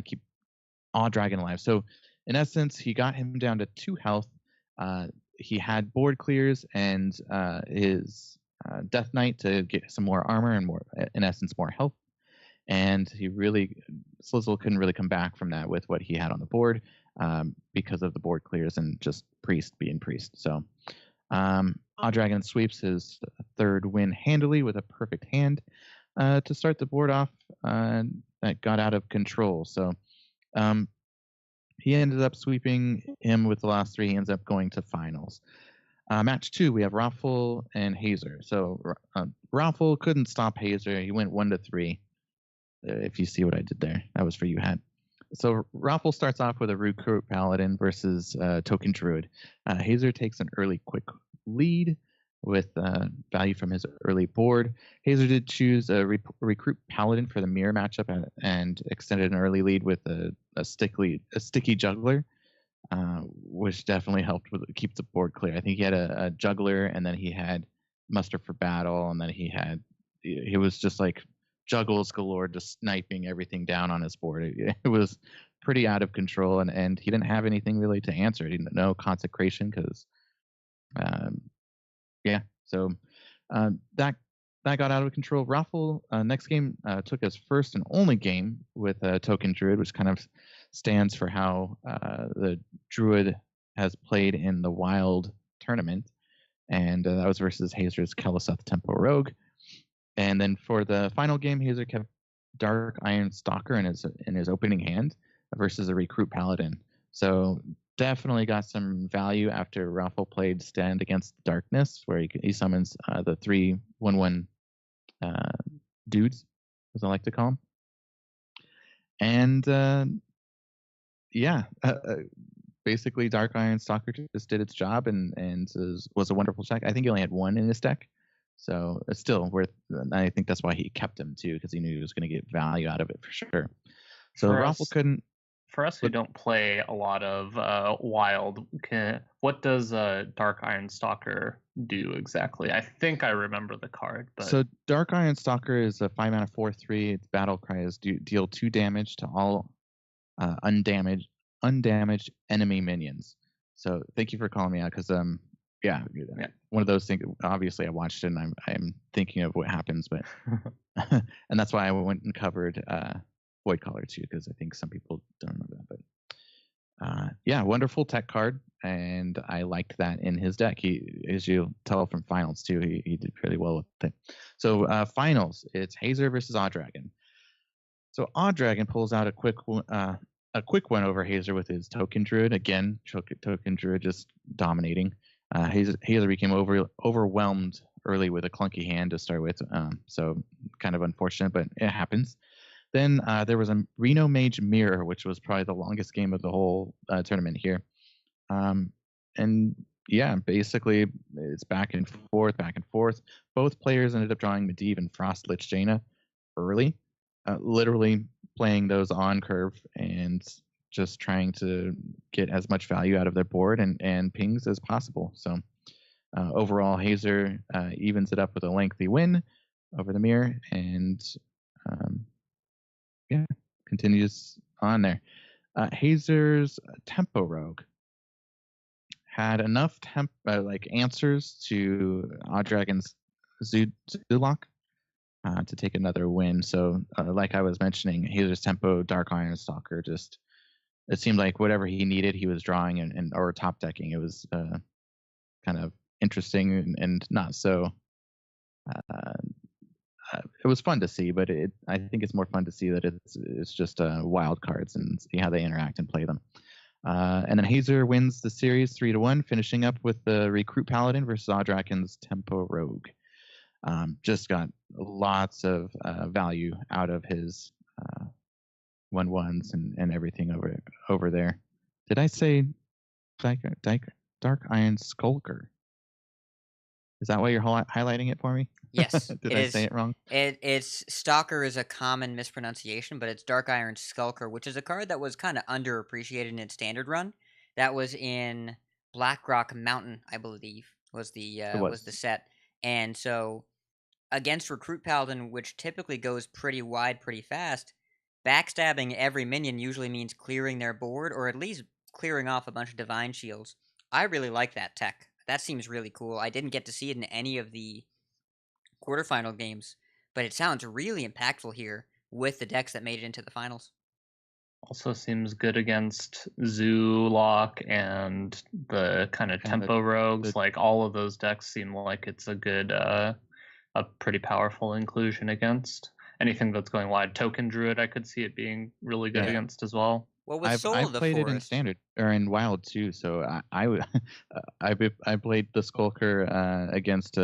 keep Dragon alive. So in essence, he got him down to 2 health. He had board clears and his Death Knight to get some more armor and more, in essence, more health. And Slizzle couldn't really come back from that with what he had on the board because of the board clears and just Priest being Priest. So Dragon sweeps his 3rd win handily with a perfect hand to start the board off that got out of control. So he ended up sweeping him with the last 3. He ends up going to finals. Match 2, we have Raffle and Hazer. So Raffle couldn't stop Hazer. He went 1-3. If you see what I did there, that was for you, Hat. So Raffle starts off with a Recruit Paladin versus Token Druid. Hazer takes an early quick lead with value from his early board. Hazer did choose a Recruit Paladin for the mirror matchup and extended an early lead with a sticky Juggler, which definitely helped keep the board clear. I think he had a Juggler, and then he had Muster for Battle, and then he was just like juggles galore, just sniping everything down on his board. It was pretty out of control, and he didn't have anything really to answer. He didn't know Consecration because, so that got out of control. Raffle next game took his first and only game with Token Druid, which kind of stands for how the Druid has played in the Wild tournament, and that was versus Hazer's Kel'Seth Tempo Rogue. And then for the final game, Hazer kept Dark Iron Stalker in his opening hand versus a Recruit Paladin. So definitely got some value after Raffle played Stand Against Darkness, where he summons the 3/1/1 dudes, as I like to call them. And basically Dark Iron Stalker just did its job and was a wonderful check. I think he only had 1 in his deck. So it's still worth. I think that's why he kept him too, because he knew he was going to get value out of it for sure. So Raffle couldn't. For us who don't play a lot of Wild, what does Dark Iron Stalker do exactly? I think I remember the card. But... So Dark Iron Stalker is a 5-mana 4/3. Its battle cry is deal 2 damage to all undamaged enemy minions. So thank you for calling me out, because one of those things. Obviously, I watched it and I'm thinking of what happens, but and that's why I went and covered Void Caller too, because I think some people don't remember that. But wonderful tech card, and I liked that in his deck. He, as you tell from finals too, he did really well with it. So finals, it's Hazer versus Dragon. So Dragon pulls out a quick one over Hazer with his Token Druid. Again, Token Druid just dominating. Hazer became overwhelmed early with a clunky hand to start with, so kind of unfortunate, but it happens. Then there was a Reno Mage Mirror, which was probably the longest game of the whole tournament here. Basically it's back and forth. Both players ended up drawing Medivh and Frost Lich Jaina early, literally playing those on curve and just trying to get as much value out of their board and pings as possible. So overall, Hazer evens it up with a lengthy win over the mirror, and continues on there. Hazer's Tempo Rogue had enough answers to Dragon's Zulok to take another win. So like I was mentioning, Hazer's Tempo Dark Iron Stalker just, it seemed like whatever he needed, he was drawing and or top decking. It was kind of interesting and not so. It was fun to see, but I think it's more fun to see that it's just wild cards and see how they interact and play them. And then Hazer wins the series 3-1, finishing up with the Recruit Paladin versus Audraken's Tempo Rogue. Just got lots of value out of his 1/1s and everything over there. Did I say Dark Iron Skulker? Is that why you're highlighting it for me? Yes. Did I say it wrong? It's Stalker is a common mispronunciation, but it's Dark Iron Skulker, which is a card that was kind of underappreciated in its standard run. That was in Blackrock Mountain, I believe, was the set. And so against Recruit Paladin, which typically goes pretty wide pretty fast, backstabbing every minion usually means clearing their board, or at least clearing off a bunch of Divine Shields. I really like that tech. That seems really cool. I didn't get to see it in any of the quarterfinal games, but it sounds really impactful here with the decks that made it into the finals. Also seems good against Zoolock and the kind of tempo rogues. Like all of those decks seem like it's a good, a pretty powerful inclusion against anything that's going wide. Token Druid, I could see it being really good against as well. Well, with Soul of the played Forest, it in Standard or in Wild too, so I played the Skulker against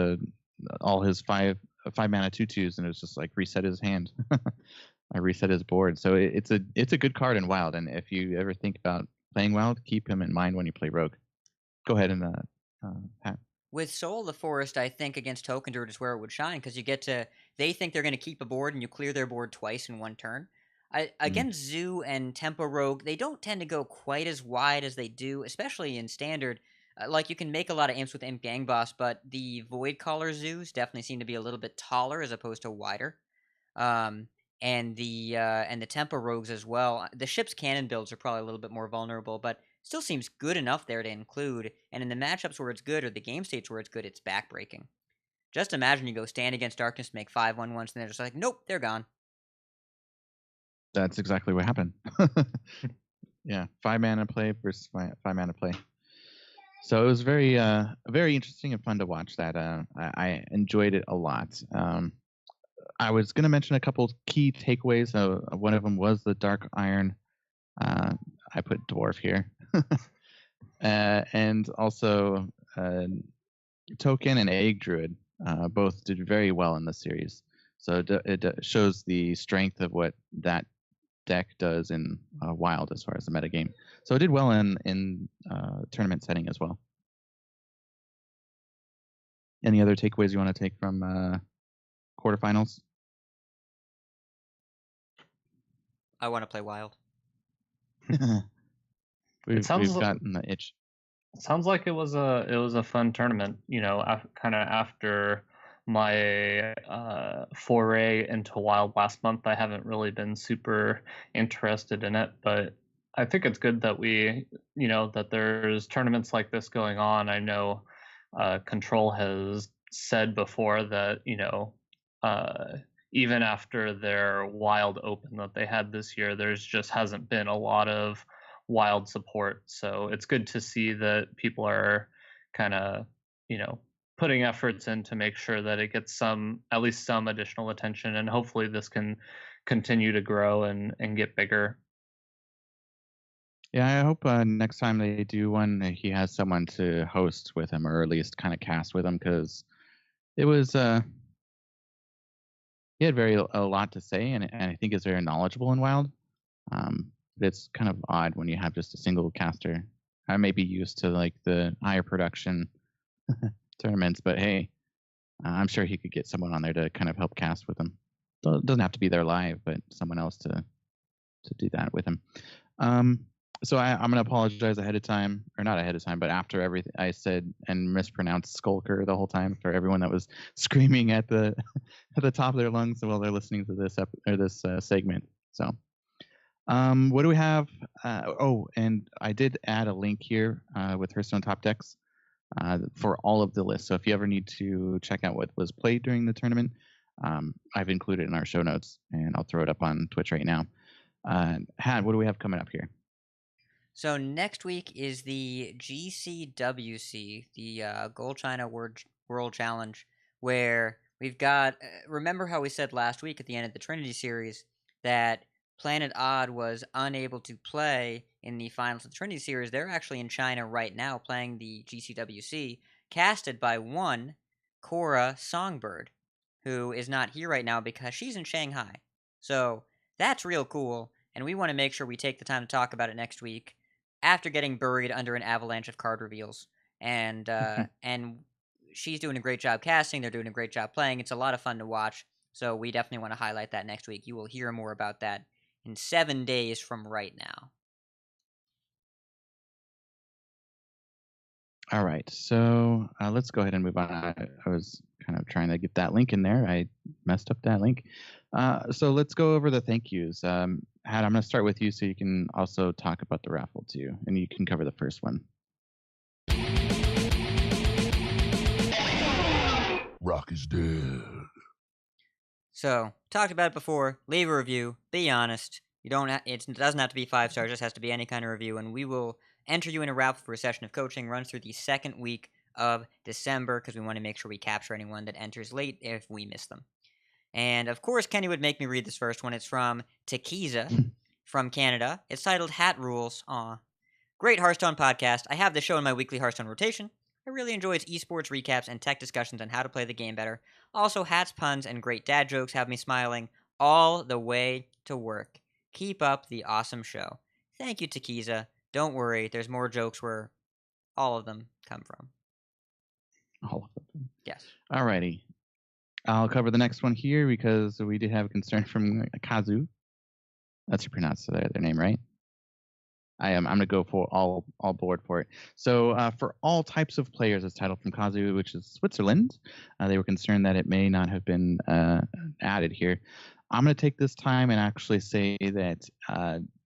all his five mana 2/2s, and it was just like reset his hand. I reset his board, so it's a good card in Wild. And if you ever think about playing Wild, keep him in mind when you play Rogue. Go ahead and Pat. With Soul of the Forest, I think against Token Druid is where it would shine, because you get to, they think they're going to keep a board, and you clear their board twice in one turn. Against Zoo and Tempo Rogue, they don't tend to go quite as wide as they do, especially in Standard. Like, you can make a lot of imps with Imp Gang Boss, but the Void Caller Zoos definitely seem to be a little bit taller as opposed to wider. And the Tempo Rogues as well. The ship's cannon builds are probably a little bit more vulnerable, but still seems good enough there to include. And in the matchups where it's good, or the game states where it's good, it's backbreaking. Just imagine you go stand against Darkness, make 5/1/1s, and they're just like, nope, they're gone. That's exactly what happened. Yeah, 5 mana play versus 5 mana play. So it was very interesting and fun to watch that. I enjoyed it a lot. I was going to mention a couple key takeaways. One of them was the Dark Iron. I put Dwarf here. And also Token and Egg Druid both did very well in the series. So it shows the strength of what that deck does in Wild as far as the metagame. So it did well in tournament setting as well. Any other takeaways you want to take from quarterfinals? I want to play Wild. we've gotten the itch. It sounds like it was a fun tournament. You know, kind of after my foray into Wild last month, I haven't really been super interested in it, but I think it's good that that there's tournaments like this going on. I know Control has said before that, even after their Wild Open that they had this year, there's just hasn't been a lot of Wild support. So it's good to see that people are kind of, putting efforts in to make sure that it gets at least some additional attention, and hopefully this can continue to grow and get bigger. Yeah, I hope next time they do one, he has someone to host with him, or at least kind of cast with him, because it was he had a lot to say, and I think is very knowledgeable in Wild. But it's kind of odd when you have just a single caster. I may be used to like the higher production tournaments, but hey, I'm sure he could get someone on there to kind of help cast with him. It doesn't have to be there live, but someone else to do that with him. So I'm going to apologize ahead of time, or not ahead of time, but after everything I said and mispronounced Skulker the whole time for everyone that was screaming at the top of their lungs while they're listening to this segment. So, what do we have? And I did add a link here with Hearthstone Top Decks for all of the lists. So if you ever need to check out what was played during the tournament, I've included it in our show notes, and I'll throw it up on Twitch right now. Had, what do we have coming up here? So next week is the GCWC, the Gold China World Challenge, where we've got. Remember how we said last week at the end of the Trinity series that Planet Odd was unable to play in the finals of the Trinity Series. They're actually in China right now playing the GCWC, casted by one Cora Songbird, who is not here right now because she's in Shanghai. So that's real cool, and we want to make sure we take the time to talk about it next week after getting buried under an avalanche of card reveals. And she's doing a great job casting. They're doing a great job playing. It's a lot of fun to watch. So we definitely want to highlight that next week. You will hear more about that in 7 days from right now. All right, so let's go ahead and move on. I was kind of trying to get that link in there. I messed up that link. So let's go over the thank yous. Had, I'm going to start with you so you can also talk about the raffle too, and you can cover the first one. Rock is dead. So, talked about it before. Leave a review. Be honest. It doesn't have to be 5 stars. It just has to be any kind of review, and we will enter you in a raffle for a session of coaching. Runs through the second week of December because we want to make sure we capture anyone that enters late if we miss them. And of course, Kenny would make me read this first one. It's from Tequiza from Canada. It's titled Hat Rules. Aw. Great Hearthstone podcast. I have the show in my weekly Hearthstone rotation. I really enjoy its esports recaps and tech discussions on how to play the game better. Also, hats, puns, and great dad jokes have me smiling all the way to work. Keep up the awesome show. Thank you, Tequiza. Don't worry, there's more jokes where all of them come from. All of them. Yes. Alrighty. I'll cover the next one here because we did have a concern from Kazu. That's how you pronounce their name, right? I'm going to go for all board for it. So for all types of players, it's titled from Kazu, which is Switzerland. They were concerned that it may not have been added here. I'm going to take this time and actually say that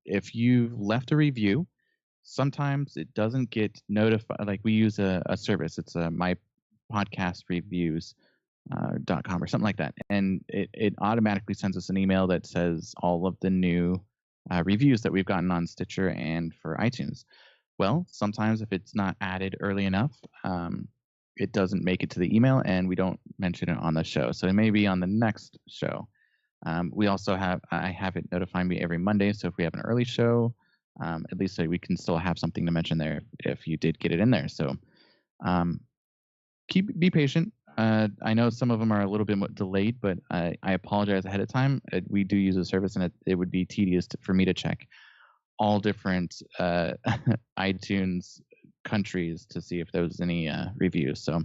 if you've left a review, sometimes it doesn't get notified. Like we use a service. It's my podcast reviews. .com or something like that, and it automatically sends us an email that says all of the new reviews that we've gotten on Stitcher and for iTunes. Well, sometimes if it's not added early enough, it doesn't make it to the email, and we don't mention it on the show. So it may be on the next show. We also I have it notifying me every Monday. So if we have an early show, at least we can still have something to mention there if you did get it in there. So be patient. I know some of them are a little bit delayed, but I apologize ahead of time. We do use a service, and it would be tedious for me to check all different iTunes countries to see if there was any reviews. So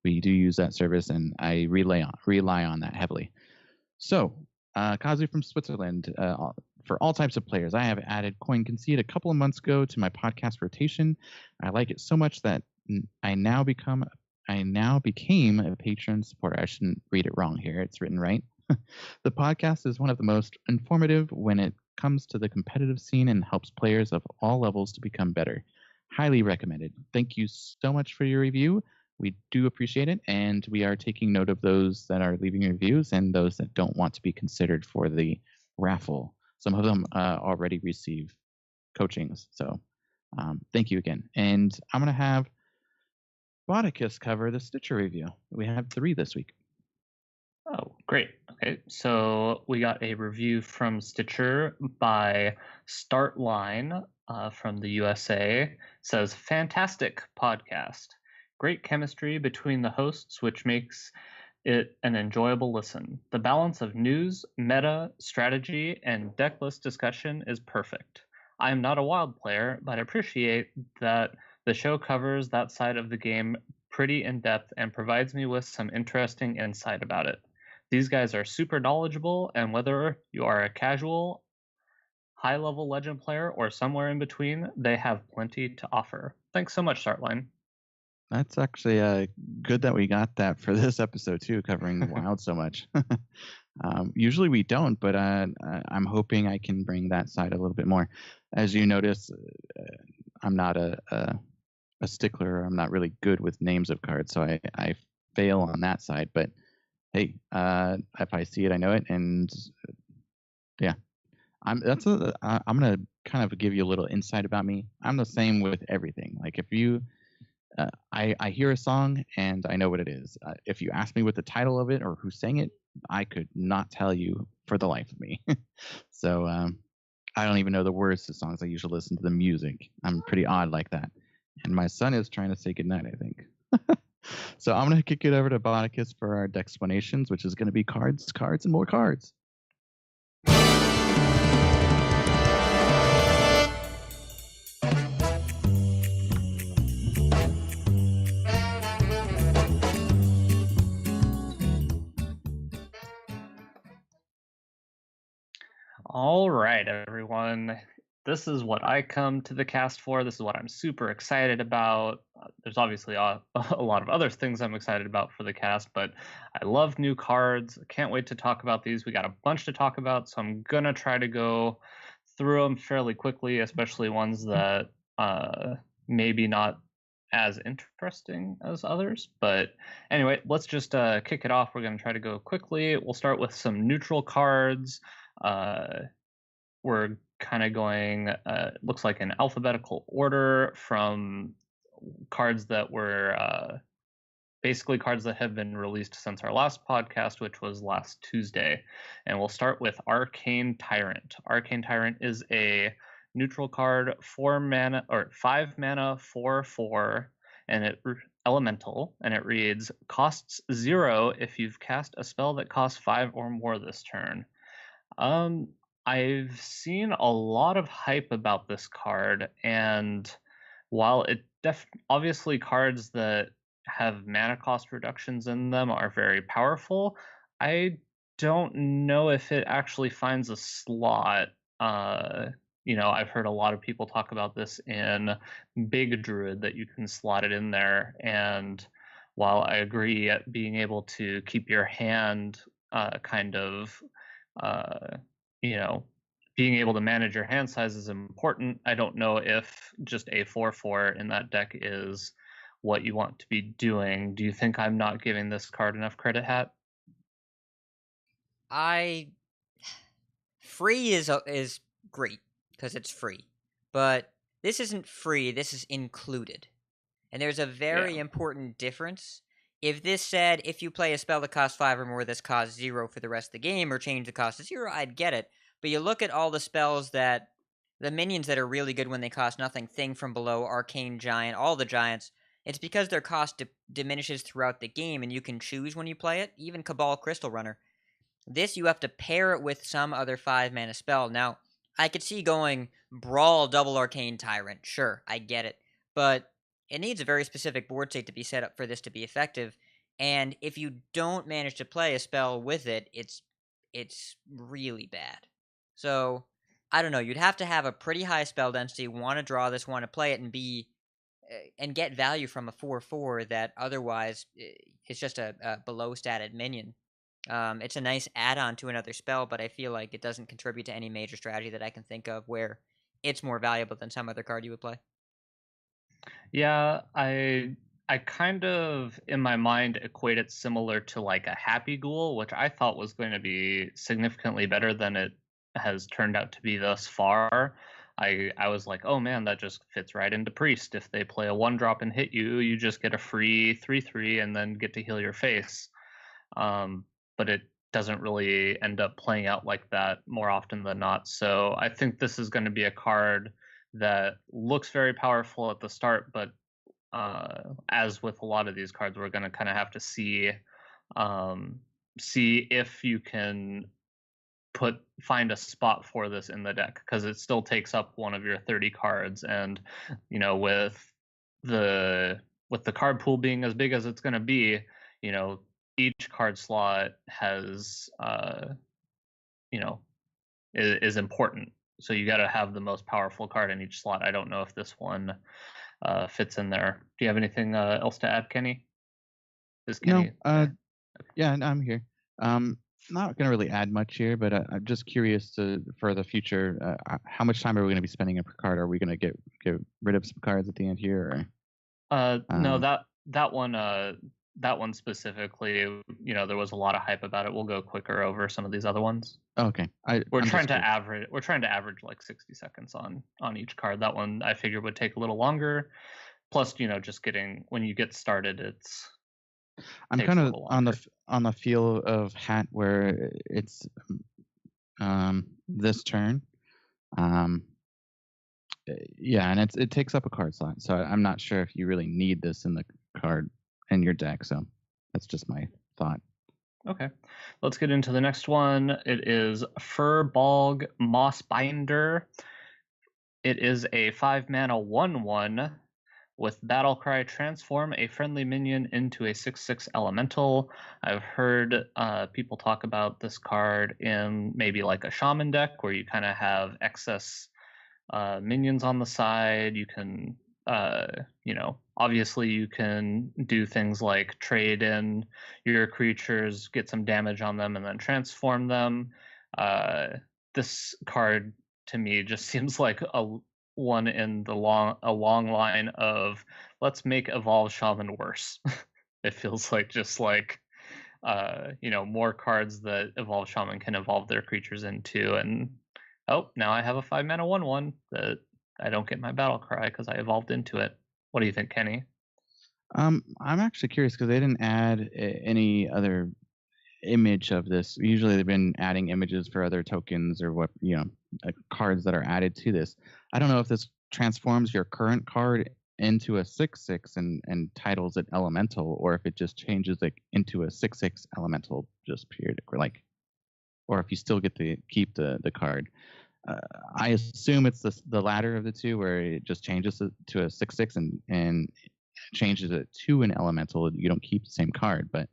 we do use that service, and I rely on that heavily. So Kazu from Switzerland, for all types of players, I have added Concede a couple of months ago to my podcast rotation. I like it so much that I now became a patron supporter. I shouldn't read it wrong here. It's written right. The podcast is one of the most informative when it comes to the competitive scene and helps players of all levels to become better. Highly recommended. Thank you so much for your review. We do appreciate it, and we are taking note of those that are leaving reviews and those that don't want to be considered for the raffle. Some of them already receive coachings. So thank you again. And I'm going to have Bodicus cover the Stitcher review. We have 3 this week. Oh, great. Okay, so we got a review from Stitcher by Startline from the USA. It says, fantastic podcast. Great chemistry between the hosts, which makes it an enjoyable listen. The balance of news, meta, strategy, and deck list discussion is perfect. I am not a wild player, but I appreciate that the show covers that side of the game pretty in depth and provides me with some interesting insight about it. These guys are super knowledgeable, and whether you are a casual, high-level Legend player or somewhere in between, they have plenty to offer. Thanks so much, Startline. That's actually good that we got that for this episode too, covering Wild so much. Usually we don't, but I'm hoping I can bring that side a little bit more. As you notice, I'm not a stickler. I'm not really good with names of cards, so I fail on that side. But hey, if I see it, I know it, and yeah, I'm gonna kind of give you a little insight about me. I'm the same with everything. Like if you I hear a song and I know what it is. If you ask me what the title of it or who sang it, I could not tell you for the life of me. So I don't even know the words to songs. I usually listen to the music. I'm pretty odd like that. And my son is trying to say goodnight, I think. So I'm going to kick it over to Bonicus for our explanations, which is going to be cards, cards, and more cards. All right, everyone. This is what I come to the cast for. This is what I'm super excited about. There's obviously a lot of other things I'm excited about for the cast, but I love new cards. I can't wait to talk about these. We got a bunch to talk about, so I'm going to try to go through them fairly quickly, especially ones that maybe not as interesting as others. But anyway, let's just kick it off. We're going to try to go quickly. We'll start with some neutral cards. We're kind of going, looks like in alphabetical order from cards that were basically cards that have been released since our last podcast, which was last Tuesday. And we'll start with Arcane Tyrant. Arcane Tyrant is a neutral card, 5 mana, 4/4, and it elemental, and it reads costs 0 if you've cast a spell that costs 5 or more this turn. I've seen a lot of hype about this card, and while it obviously cards that have mana cost reductions in them are very powerful, I don't know if it actually finds a slot. I've heard a lot of people talk about this in Big Druid, that you can slot it in there, and while I agree at being able to keep your hand kind of being able to manage your hand size is important. I don't know if just a 4/4 in that deck is what you want to be doing. Do you think I'm not giving this card enough credit, Hat? Free is great because it's free, but this isn't free. This is included, and there's a very important difference. If this said, if you play a spell that costs 5 or more, this costs 0 for the rest of the game, or change the cost to 0, I'd get it. But you look at all the spells that, the minions that are really good when they cost nothing, Thing from Below, Arcane Giant, all the giants, it's because their cost diminishes throughout the game, and you can choose when you play it, even Cabal Crystal Runner. This, you have to pair it with some other 5-mana spell. Now, I could see going Brawl double Arcane Tyrant, sure, I get it. But it needs a very specific board state to be set up for this to be effective, and if you don't manage to play a spell with it, it's really bad. So, I don't know, you'd have to have a pretty high spell density, want to draw this, want to play it, and get value from a 4/4 that otherwise is just a below statted minion. It's a nice add-on to another spell, but I feel like it doesn't contribute to any major strategy that I can think of where it's more valuable than some other card you would play. Yeah, I kind of in my mind equate it similar to like a Happy Ghoul, which I thought was going to be significantly better than it has turned out to be thus far. I was like, oh man, that just fits right into Priest. If they play a 1-drop and hit you, you just get a free 3/3 and then get to heal your face. But it doesn't really end up playing out like that more often than not. So I think this is going to be a card that looks very powerful at the start, but as with a lot of these cards, we're going to kind of have to see if you can find a spot for this in the deck, because it still takes up one of your 30 cards, and with the card pool being as big as it's going to be, each card slot has is important, so you got to have the most powerful card in each slot. I don't know if this one fits in there. Do you have anything else to add, Kenny? Is Kenny? No. Yeah, I'm here. Not going to really add much here, but I'm just curious for the future. How much time are we going to be spending on per card? Are we going to get rid of some cards at the end here? Or? No, that one specifically, there was a lot of hype about it. We'll go quicker over some of these other ones. Okay. We're trying to average like 60 seconds on each card. That one I figured would take a little longer. Plus, just when you get started, I'm takes kind a of little longer. on the feel of Hat where it's this turn. Yeah, and it takes up a card slot, so I'm not sure if you really need this in the card in your deck. So that's just my thought. Okay, let's get into the next one. It is Furbolg Mossbinder. It is a 5-mana 1/1 with Battlecry. Transform a friendly minion into a 6/6 elemental. I've heard people talk about this card in maybe like a shaman deck where you kind of have excess minions on the side. You can, obviously you can do things like trade in your creatures, get some damage on them, and then transform them. This card to me just seems like a one in a long line of let's make Evolve Shaman worse. It feels like just like more cards that Evolve Shaman can evolve their creatures into, and oh, now I have a 5-mana 1/1 that I don't get my battle cry because I evolved into it. What do you think, Kenny? I'm actually curious because they didn't add any other image of this. Usually they've been adding images for other tokens or what cards that are added to this. I don't know if this transforms your current card into a 6/6 and titles it elemental, or if it just changes it into a 6/6 elemental just period, or if you still get to keep the card. I assume it's the latter of the two, where it just changes it to a 6/6 and changes it to an elemental. You don't keep the same card, but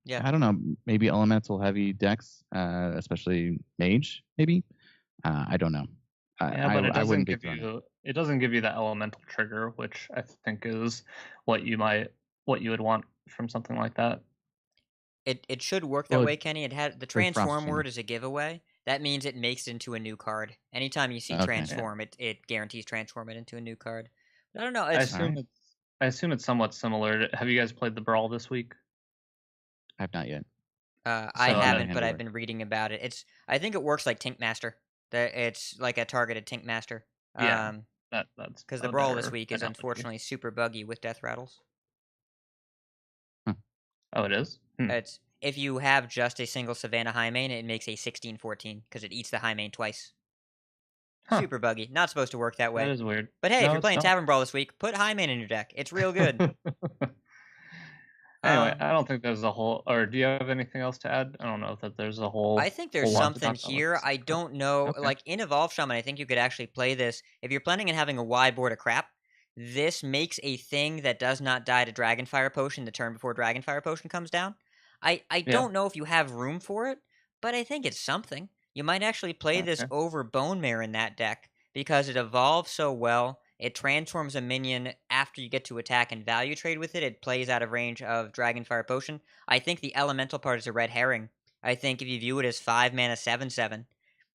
Yeah. I don't know. Maybe elemental heavy decks, especially mage. Maybe I don't know. Yeah, but it I doesn't wouldn't be give throwing it. it doesn't give you the elemental trigger, which I think is what you would want from something like that. It should work that Well, way, Kenny. It had the for Frost transform Chain. word is a giveaway. That means it makes it into a new card. Anytime you see Okay. transform, it guarantees transform it into a new card. But I don't know. I It's assume Alright. I assume it's somewhat similar. Have you guys played the Brawl this week? I've not yet. I So how the haven't, hand but I've work. been reading about it. I think it works like Tink Master. That it's like a targeted Tink Master. Yeah, that's Because the a brawl this better week is analogy. unfortunately super buggy with death rattles. Huh. Oh, it is? It's if you have just a single Savannah high main, it makes a 16/14 because it eats the high main twice. Huh. Super buggy. Not supposed to work that way. That is weird. But hey, if No, you're it's playing not. Tavern Brawl this week, put high main in your deck. It's real good. Anyway, I don't think there's a whole. Or do you have anything else to add? I don't know if there's a whole. I think there's whole lot to something talk about with here. this I card. don't know. Okay. Like in Evolve Shaman, I think you could actually play this. If you're planning on having a wide board of crap, this makes a thing that does not die to Dragonfire Potion the turn before Dragonfire Potion comes down. I Yeah. don't know if you have room for it, but I think it's something. You might actually play this Okay. over Bone Mare in that deck because it evolves so well. It transforms a minion after you get to attack and value trade with it. It plays out of range of Dragonfire Potion. I think the elemental part is a red herring. I think if you view it as 5 mana 7/7,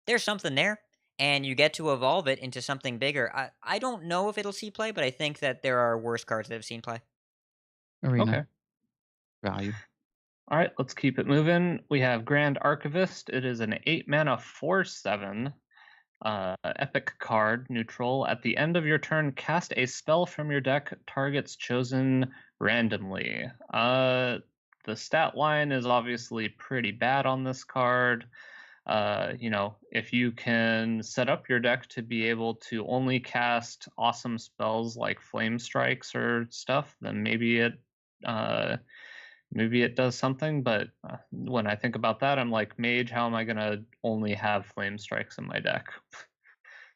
there's something there. And you get to evolve it into something bigger. I don't know if it'll see play, but I think that there are worse cards that have seen play. Arena. Okay. Value. All right, let's keep it moving. We have Grand Archivist. It is an 8-mana 4/7 epic card, neutral. At the end of your turn, cast a spell from your deck, targets chosen randomly. The stat line is obviously pretty bad on this card. If you can set up your deck to be able to only cast awesome spells like Flame Strikes or stuff, then maybe it does something. But when I think about that, I'm like, Mage, how am I gonna only have Flame Strikes in my deck?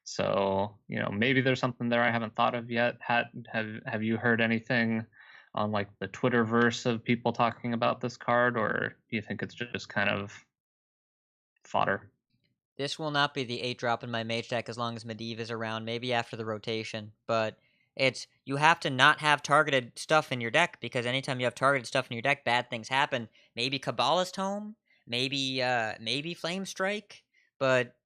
So maybe there's something there I haven't thought of yet. Have you heard anything on like the Twitterverse of people talking about this card, or do you think it's just kind of fodder? This will not be the 8-drop in my mage deck as long as Medivh is around, maybe after the rotation. But you have to not have targeted stuff in your deck, because anytime you have targeted stuff in your deck, bad things happen. Maybe Kabbalist Tome, maybe Flame Strike, but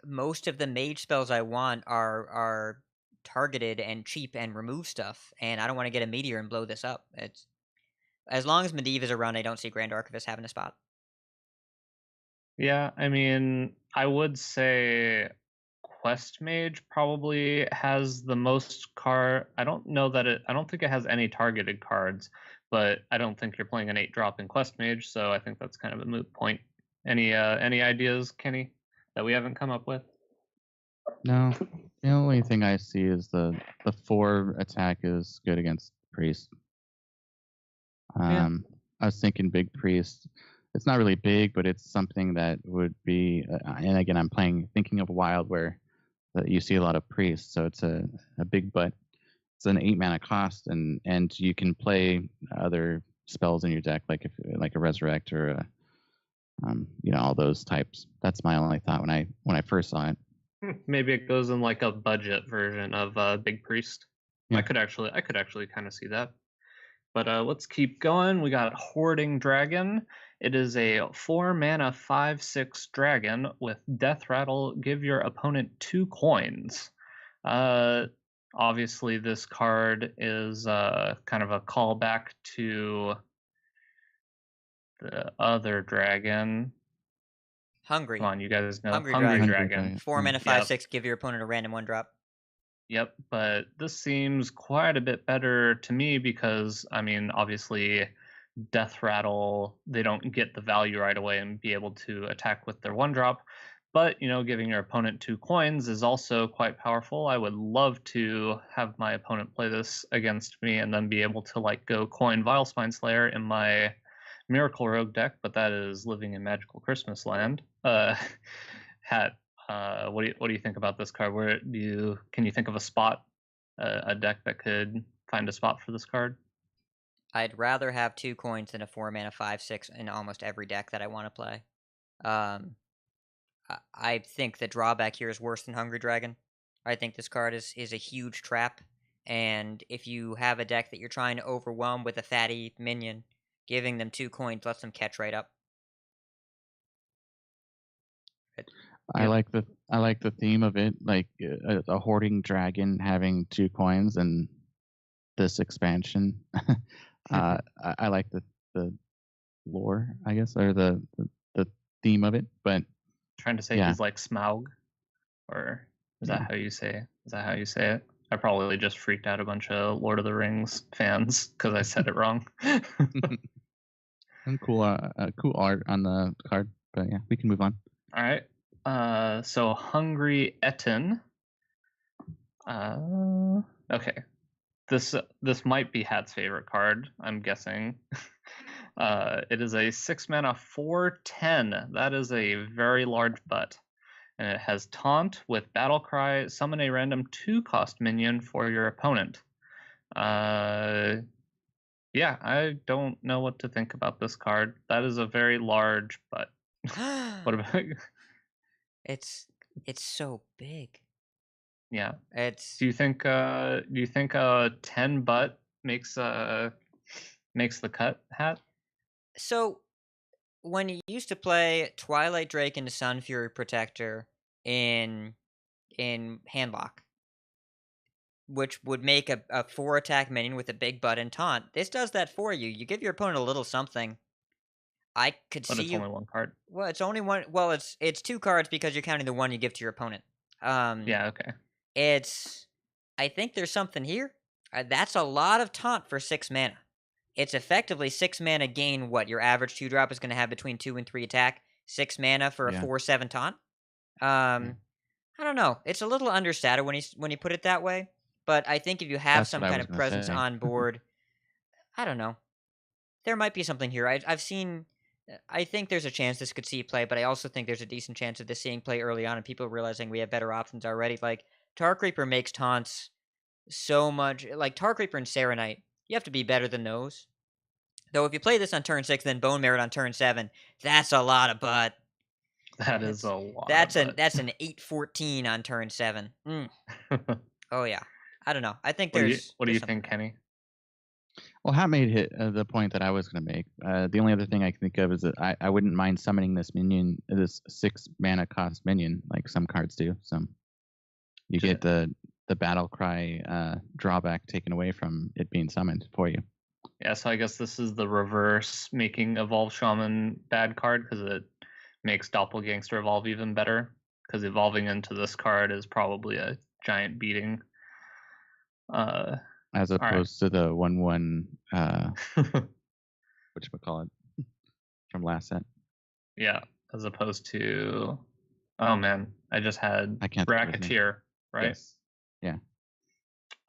most of the mage spells I want are targeted and cheap and remove stuff, and I don't want to get a meteor and blow this up. It's as long as Medivh is around, I don't see Grand Archivist having a spot. Yeah, I mean, I would say Quest Mage probably has the most I don't think it has any targeted cards, but I don't think you're playing an 8-drop in Quest Mage, so I think that's kind of a moot point. Any ideas, Kenny, that we haven't come up with? No, the only thing I see is the 4 attack is good against Priest. Yeah. I was thinking Big Priest. It's not really big, but it's something that would be. And again, I'm thinking of Wild, where you see a lot of priests, so it's a big butt. It's an 8 mana cost, and you can play other spells in your deck, like a Resurrect or a, all those types. That's my only thought when I first saw it. Maybe it goes in like a budget version of Big Priest. Yeah. I could actually kind of see that. But let's keep going. We got Hoarding Dragon. It is a 4 mana 5/6 dragon with Death Rattle. Give your opponent 2 coins. Obviously, this card is kind of a callback to the other dragon. Hungry. Come on, you guys know. Hungry Hungry Dragon. Dragon. 4 mana 5/6. Give your opponent a random 1-drop. Yep, but this seems quite a bit better to me because, I mean, obviously, Death Rattle, they don't get the value right away and be able to attack with their 1-drop. But, giving your opponent 2 coins is also quite powerful. I would love to have my opponent play this against me and then be able to, go coin Vilespine Slayer in my Miracle Rogue deck, but that is living in Magical Christmas land. Hat. What do you think about this card? Can you think of a spot, a deck that could find a spot for this card? I'd rather have 2 coins than a 4 mana 5/6 in almost every deck that I want to play. I think the drawback here is worse than Hungry Dragon. I think this card is a huge trap, and if you have a deck that you're trying to overwhelm with a fatty minion, giving them 2 coins lets them catch right up. I like the theme of it, like a hoarding dragon having 2 coins, and this expansion. I like the lore, I guess, or the theme of it. But trying to say he's like Smaug, or is that how you say? Is that how you say it? I probably just freaked out a bunch of Lord of the Rings fans because I said it wrong. And cool art on the card, but yeah, we can move on. All right. So Hungry Etten. Okay. This might be Hat's favorite card, I'm guessing. It is a 6 mana 4/10. That is a very large butt. And it has Taunt with Battle Cry. Summon a random 2-cost minion for your opponent. Yeah, I don't know what to think about this card. That is a very large butt. What about It's so big. Yeah. It's Do you think a 10 butt makes the cut, Hat? so when you used to play Twilight Drake into Sun Fury Protector in Handlock, which would make a 4-attack minion with a big butt and taunt. This does that for you. You give your opponent a little something. I could But see it's you. only 1 card. Well, it's only one. Well, it's 2 cards because you're counting the one you give to your opponent. Yeah, okay. I think there's something here. That's a lot of taunt for 6 mana. It's effectively 6 mana gain. What your average 2-drop is going to have between 2 and 3 attack. 6 mana for a 4/7 taunt. I don't know. It's a little understated when you put it that way. But I think if you have some kind of presence on board, I don't know. There might be something here. I've seen. I think there's a chance this could see play, but I also think there's a decent chance of this seeing play early on and people realizing we have better options already. Like Tark Reaper makes taunts so much. Like Tark Reaper and Serenite, you have to be better than those. Though if you play this on turn 6, then Bone Merit on turn 7, that's a lot of butt. That is a lot. That's an 8/14 on turn 7. Oh yeah. I don't know. I think What do you think, Kenny? Well, Hat made hit the point that I was going to make. The only other thing I can think of is that I wouldn't mind summoning this minion, this 6 mana cost minion, like some cards do. So you get the Battle Cry drawback taken away from it being summoned for you. Yeah, so I guess this is the reverse making Evolve Shaman bad card because it makes Doppelgangster Evolve even better. because evolving into this card is probably a giant beating. As opposed to the 1/1, whatchamacallit, from last set. Yeah, as opposed to, oh man, I just had Racketeer, right? Yes. Yeah.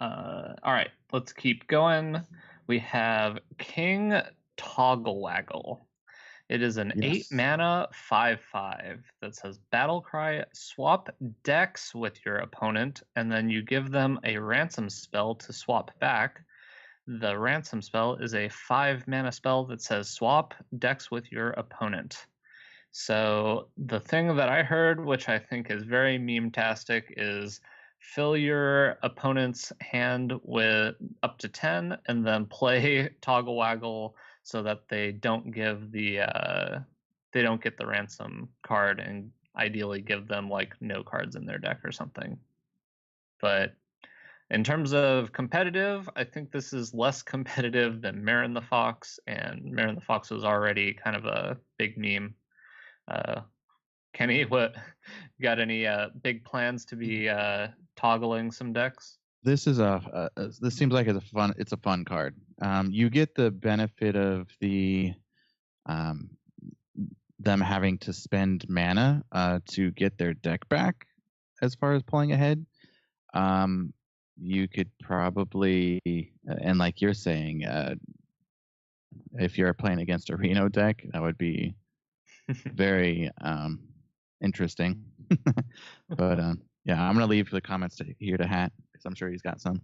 All right, let's keep going. We have King Togglewaggle. It is an 8-mana 5/5 that says Battle Cry, swap decks with your opponent, and then you give them a ransom spell to swap back. The ransom spell is a 5-mana spell that says swap decks with your opponent. So the thing that I heard, which I think is very meme-tastic, is fill your opponent's hand with up to 10 and then play Togglewaggle so that they don't give the they don't get the ransom card, and ideally give them like no cards in their deck or something. But in terms of competitive, I think this is less competitive than Marin the Fox, and Marin the Fox was already kind of a big meme. Kenny, what, you got any big plans to be toggling some decks? This is this seems like it's a fun card. You get the benefit of the them having to spend mana to get their deck back as far as pulling ahead. You could probably, and like you're saying, if you're playing against a Reno deck, that would be very interesting. But yeah, I'm gonna leave the comments here to Hat, because I'm sure he's got some.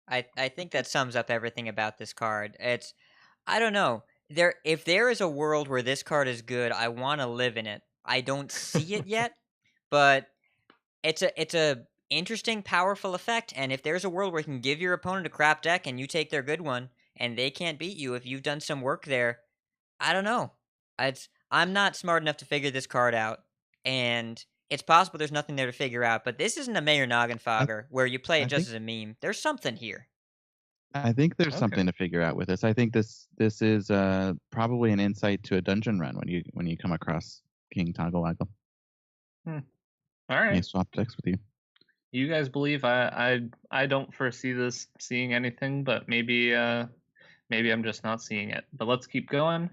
I think that sums up everything about this card. I don't know. If there is a world where this card is good, I want to live in it. I don't see it yet, but it's a interesting, powerful effect. And if there's a world where you can give your opponent a crap deck and you take their good one, and they can't beat you if you've done some work there, I don't know. I'm not smart enough to figure this card out, and it's possible there's nothing there to figure out. But this isn't a Mayor Noggenfogger where you play it just as a meme. There's something here. I think there's something to figure out with this. I think this is probably an insight to a dungeon run when you come across King Togglewaggle. All right. He swap decks with you. You guys believe I don't foresee this seeing anything, but maybe I'm just not seeing it. But let's keep going.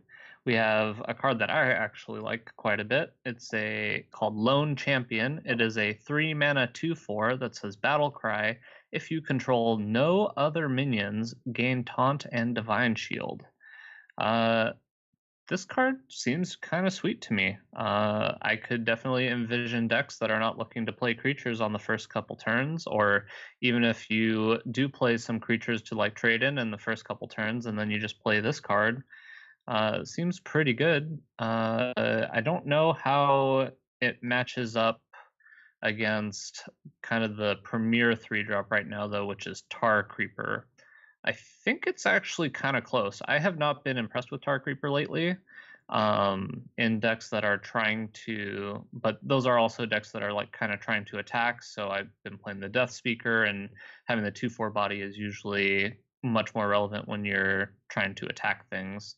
We have a card that I actually like quite a bit. It's called Lone Champion. It is a 3-mana 2/4 that says Battle Cry. If you control no other minions, gain Taunt and Divine Shield. This card seems kind of sweet to me. I could definitely envision decks that are not looking to play creatures on the first couple turns, or even if you do play some creatures to like trade in the first couple turns, and then you just play this card. Seems pretty good. I don't know how it matches up against kind of the premier 3-drop right now, though, which is Tar Creeper. I think it's actually kind of close. I have not been impressed with Tar Creeper lately in decks that are trying to, but those are also decks that are like kind of trying to attack. So I've been playing the Death Speaker, and having the 2/4 body is usually much more relevant when you're trying to attack things.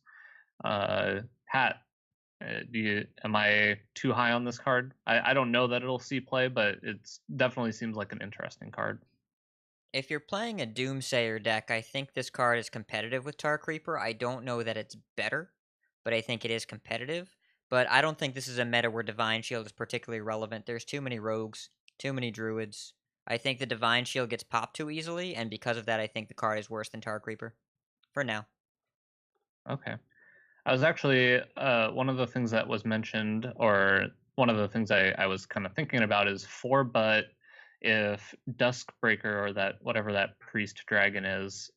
Hat, am I too high on this card? I don't know that it'll see play, but it definitely seems like an interesting card. If you're playing a Doomsayer deck, I think this card is competitive with Tar Creeper. I don't know that it's better, but I think it is competitive. But I don't think this is a meta where Divine Shield is particularly relevant. There's too many rogues, too many druids. I think the Divine Shield gets popped too easily, and because of that, I think the card is worse than Tar Creeper. For now. Okay. I was actually, one of the things that was mentioned, or one of the things I was kind of thinking about is 4-but if Duskbreaker, or that whatever that priest dragon is,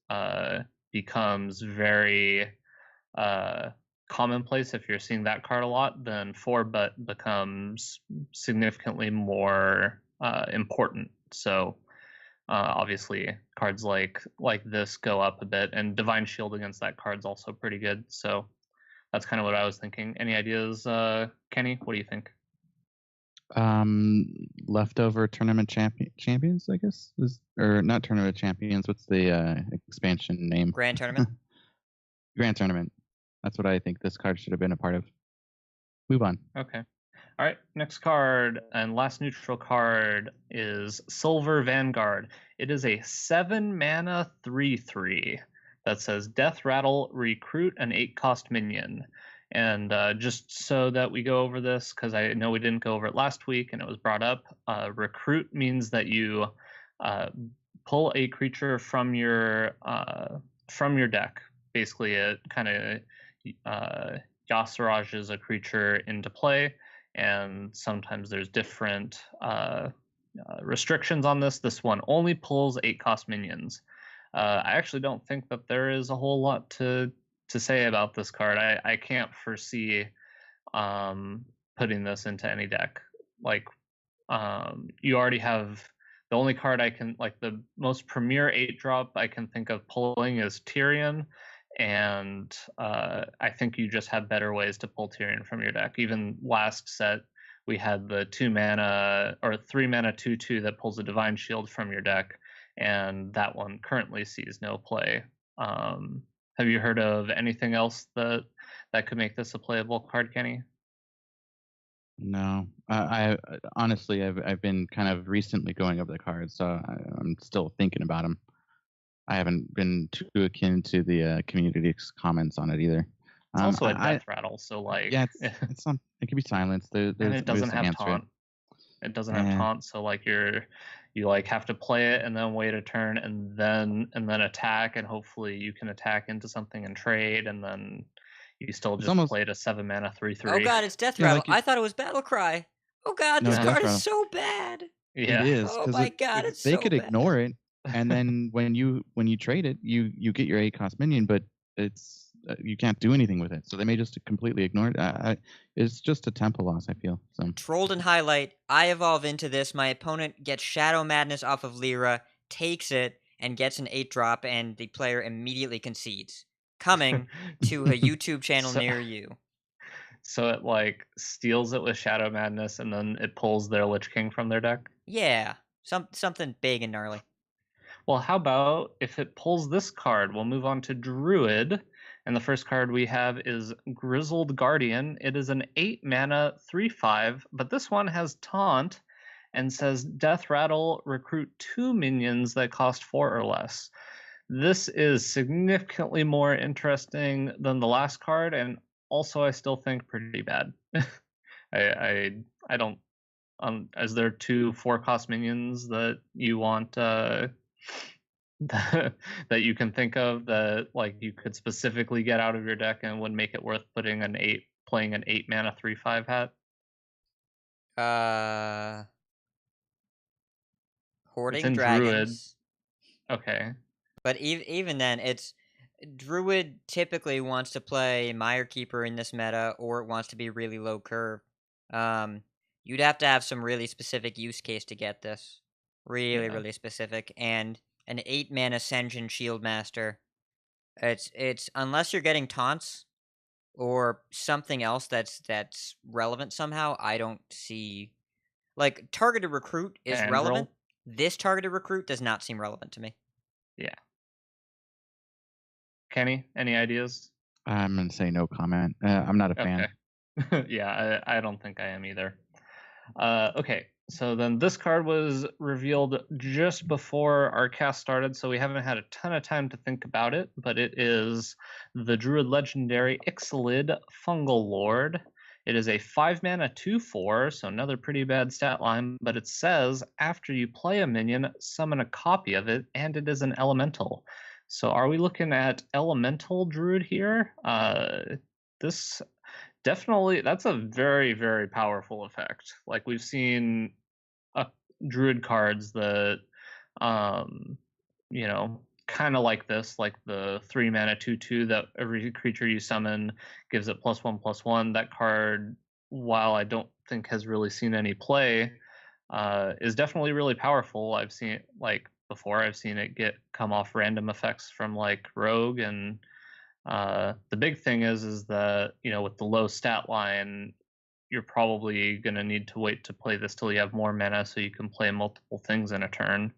becomes very commonplace, if you're seeing that card a lot, then 4-but becomes significantly more important. So obviously cards like this go up a bit, and Divine Shield against that card's also pretty good. So that's kind of what I was thinking. Any ideas, Kenny? What do you think? Leftover tournament champions, I guess, or not tournament champions. What's the expansion name? Grand Tournament. Grand Tournament. That's what I think this card should have been a part of. Move on. Okay. All right, next card and last neutral card is Silver Vanguard. It is a 7-mana 3/3 that says Death Rattle, recruit an 8-cost minion. And just so that we go over this, because I know we didn't go over it last week and it was brought up, recruit means that you pull a creature from your deck. Basically, it kind of Yasirages a creature into play. And sometimes there's different restrictions on this. This one only pulls 8-cost minions. I actually don't think that there is a whole lot to say about this card. I can't foresee putting this into any deck. Like, you already have the only card I can, like, the most premier 8-drop I can think of pulling is Tyrion. And I think you just have better ways to pull Tyrion from your deck. Even last set, we had the 2-mana or 3-mana 2/2 that pulls a Divine Shield from your deck, and that one currently sees no play. Have you heard of anything else that could make this a playable card, Kenny? No, I honestly, I've been kind of recently going over the cards, so I'm still thinking about them. I haven't been too akin to the community's comments on it either. It's also a death rattle, so like yeah, it's not. It can be silenced. and it doesn't have taunt. It doesn't have taunt, so like you like have to play it and then wait a turn and then attack, and hopefully you can attack into something and trade, and then you still just played a 7-mana 3/3. Oh god, it's death rattle. I thought it was battle cry. Oh god, this card is so bad. Yeah. It is. Oh my god, it's so bad. They could ignore it, and then when you trade it, you get your 8-cost minion, but it's you can't do anything with it. So they may just completely ignore it. It's just a tempo loss, I feel. So Trolled and highlight. I evolve into this. My opponent gets Shadow Madness off of Lyra, takes it, and gets an 8-drop, and the player immediately concedes. Coming to a YouTube channel near you. So it like steals it with Shadow Madness, and then it pulls their Lich King from their deck? Yeah, something big and gnarly. Well, how about if it pulls this card? We'll move on to Druid. And the first card we have is Grizzled Guardian. It is an 8-mana 3/5, but this one has taunt and says Death Rattle, recruit 2 minions that cost 4 or less. This is significantly more interesting than the last card, and also I still think pretty bad. I don't. Is there 2 4-cost minions that you want? That you can think of that like you could specifically get out of your deck and would make it worth playing an 8-mana 3/5 hat? Hoarding Dragons. Druid. Okay. But even then, it's Druid typically wants to play Mire Keeper in this meta, or it wants to be really low curve. You'd have to have some really specific use case to get this. Really specific. And an 8-mana Sen'jin Shieldmaster. It's unless you're getting taunts or something else that's relevant somehow. I don't see like targeted recruit is relevant. This targeted recruit does not seem relevant to me. Yeah. Kenny, any ideas? I'm gonna say no comment. I'm not a fan. Okay. Yeah, I don't think I am either. Okay. So then this card was revealed just before our cast started, so we haven't had a ton of time to think about it, but it is the Druid Legendary Ixalan Fungal Lord. It is a 5-mana 2/4, so another pretty bad stat line, but it says after you play a minion, summon a copy of it, and it is an elemental. So are we looking at elemental Druid here? This definitely, that's a very, very powerful effect. Like we've seen Druid cards that, kind of like this, like the 3-mana 2/2 that every creature you summon gives it +1/+1. That card, while I don't think has really seen any play, is definitely really powerful. I've seen it I've seen it come off random effects from like Rogue, and the big thing is that with the low stat line, you're probably going to need to wait to play this till you have more mana so you can play multiple things in a turn.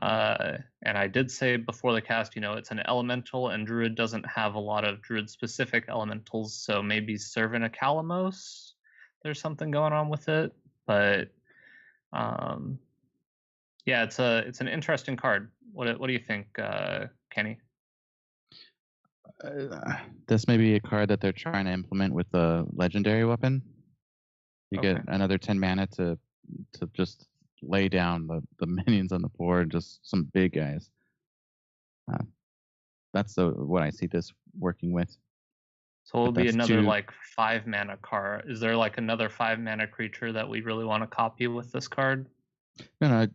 And I did say before the cast, it's an elemental, and Druid doesn't have a lot of Druid-specific elementals, so maybe Servant of Kalamos, there's something going on with it. But yeah, it's an interesting card. What do you think, Kenny? This may be a card that they're trying to implement with the legendary weapon. You get another 10 mana to just lay down the minions on the board, just some big guys. That's what I see this working with. So it'll be another 5 mana card. Is there another 5 mana creature that we really want to copy with this card? No.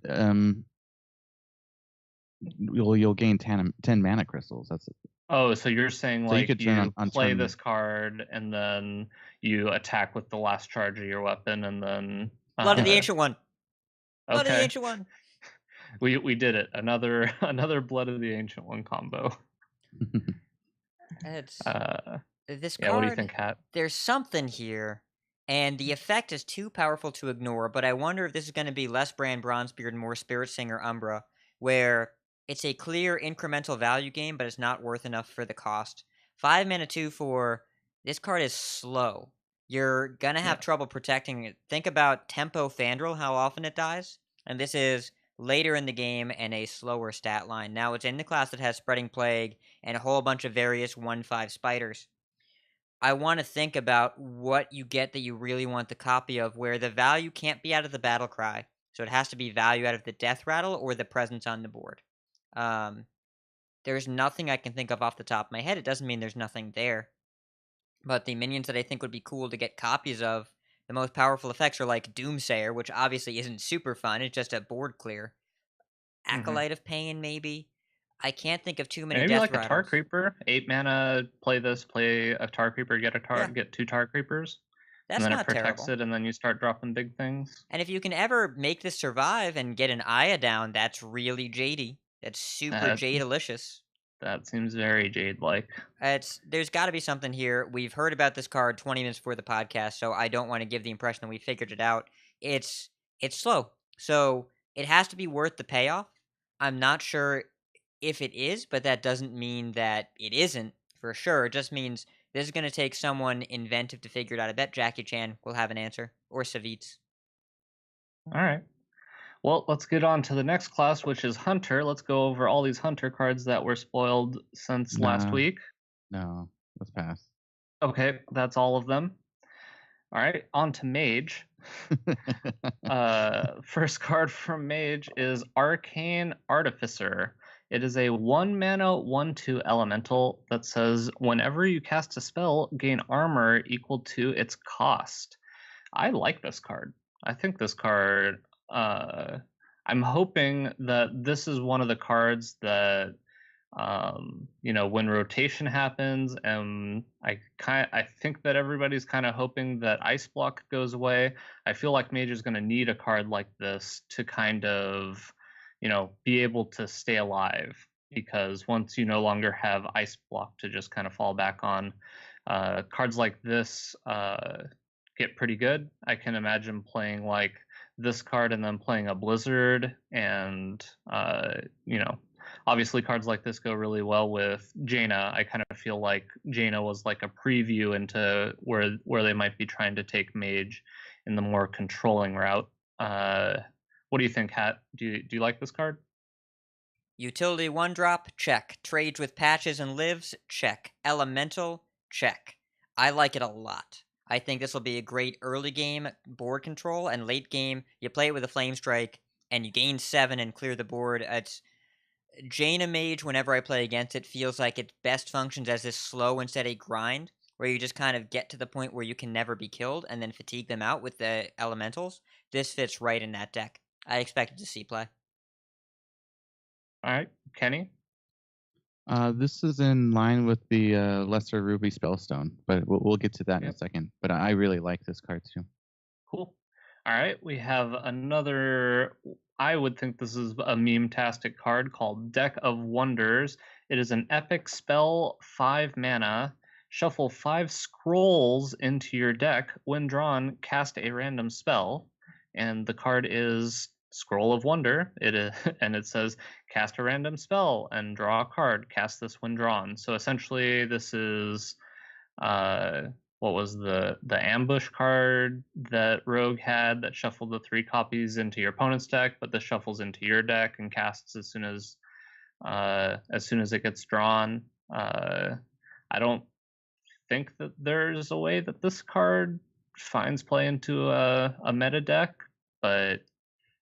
You'll gain 10 mana crystals. That's it. Oh, so you're saying so you could you play this card and then you attack with the last charge of your weapon, and then Blood of the Ancient One. Okay. Blood of the Ancient One. We did it. Another Blood of the Ancient One combo. It's this yeah, card. what do you think, Kat? There's something here, and the effect is too powerful to ignore. But I wonder if this is going to be less Brand Bronzebeard and more Spirit Singer Umbra, where it's a clear incremental value game, but it's not worth enough for the cost. 5 mana 2/4. This card is slow. You're gonna have trouble protecting it. Think about Tempo Fandral, how often it dies, and this is later in the game and a slower stat line. Now it's in the class that has Spreading Plague and a whole bunch of various 1/5 spiders. I want to think about what you get that you really want the copy of, where the value can't be out of the battle cry, so it has to be value out of the death rattle or the presence on the board. There's nothing I can think of off the top of my head. It doesn't mean there's nothing there. But the minions that I think would be cool to get copies of, the most powerful effects are like Doomsayer, which obviously isn't super fun. It's just a board clear. Acolyte of Pain, maybe. I can't think of too many maybe death like rattles. A Tar Creeper. 8 mana, play a Tar Creeper, get get 2 Tar Creepers. That's and then not it protects terrible. it, and then you start dropping big things. And if you can ever make this survive and get an Aya down, that's really Jadey. That's super Jade-alicious. That seems very Jade-like. There's got to be something here. We've heard about this card 20 minutes before the podcast, so I don't want to give the impression that we figured it out. It's slow, so it has to be worth the payoff. I'm not sure if it is, but that doesn't mean that it isn't for sure. It just means this is going to take someone inventive to figure it out. I bet Jackie Chan will have an answer, or Savitz. All right. Well, let's get on to the next class, which is Hunter. Let's go over all these Hunter cards that were spoiled since last week. No, let's pass. Okay, that's all of them. All right, on to Mage. First card from Mage is Arcane Artificer. It is a 1 mana 1/2 elemental that says whenever you cast a spell, gain armor equal to its cost. I like this card. I think this card. I'm hoping that this is one of the cards that, when rotation happens, and I think that everybody's kind of hoping that Ice Block goes away. I feel like Mage is going to need a card like this to kind of, be able to stay alive, because once you no longer have Ice Block to just kind of fall back on, cards like this get pretty good. I can imagine playing like this card and then playing a Blizzard, and obviously cards like this go really well with Jaina. I kind of feel like Jaina was like a preview into where they might be trying to take Mage in the more controlling route. What do you think, Hat? Do you like this card? Utility 1-drop, check. Trades with patches and lives, check. Elemental, check. I like it a lot. I think this will be a great early game board control, and late game, you play it with a Flame Strike, and you gain 7 and clear the board. It's Jaina Mage, whenever I play against it, feels like it best functions as this slow and steady grind, where you just kind of get to the point where you can never be killed, and then fatigue them out with the elementals. This fits right in that deck. I expected to see play. All right, Kenny? This is in line with the Lesser Ruby Spellstone, but we'll get to that in a second. But I really like this card too. Cool. All right, we have another. I would think this is a meme-tastic card called Deck of Wonders. It is an epic spell, 5 mana. Shuffle 5 scrolls into your deck. When drawn, cast a random spell. And the card is Scroll of Wonder. It is, and it says cast a random spell and draw a card. Cast this when drawn. So essentially, this is what was the ambush card that Rogue had that shuffled the 3 copies into your opponent's deck, but this shuffles into your deck and casts as soon as it gets drawn. I don't think that there's a way that this card finds play into a meta deck, but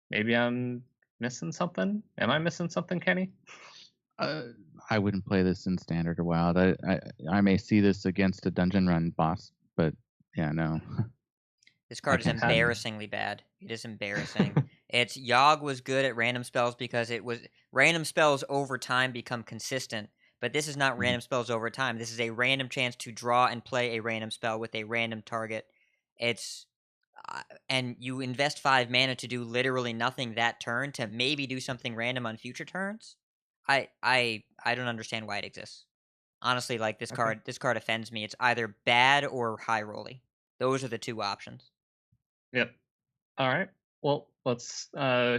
maybe I'm missing something. Am I missing something, Kenny? I wouldn't play this in Standard or Wild. I may see this against a dungeon run boss, but yeah, no. This card is embarrassingly bad. It is embarrassing. It's Yogg was good at random spells because it was random spells over time become consistent, but this is not random spells over time. This is a random chance to draw and play a random spell with a random target. It's and you invest 5 mana to do literally nothing that turn to maybe do something random on future turns. I don't understand why it exists. Honestly, like this card offends me. It's either bad or high rolly. Those are the 2 options. Yep. All right. Well, let's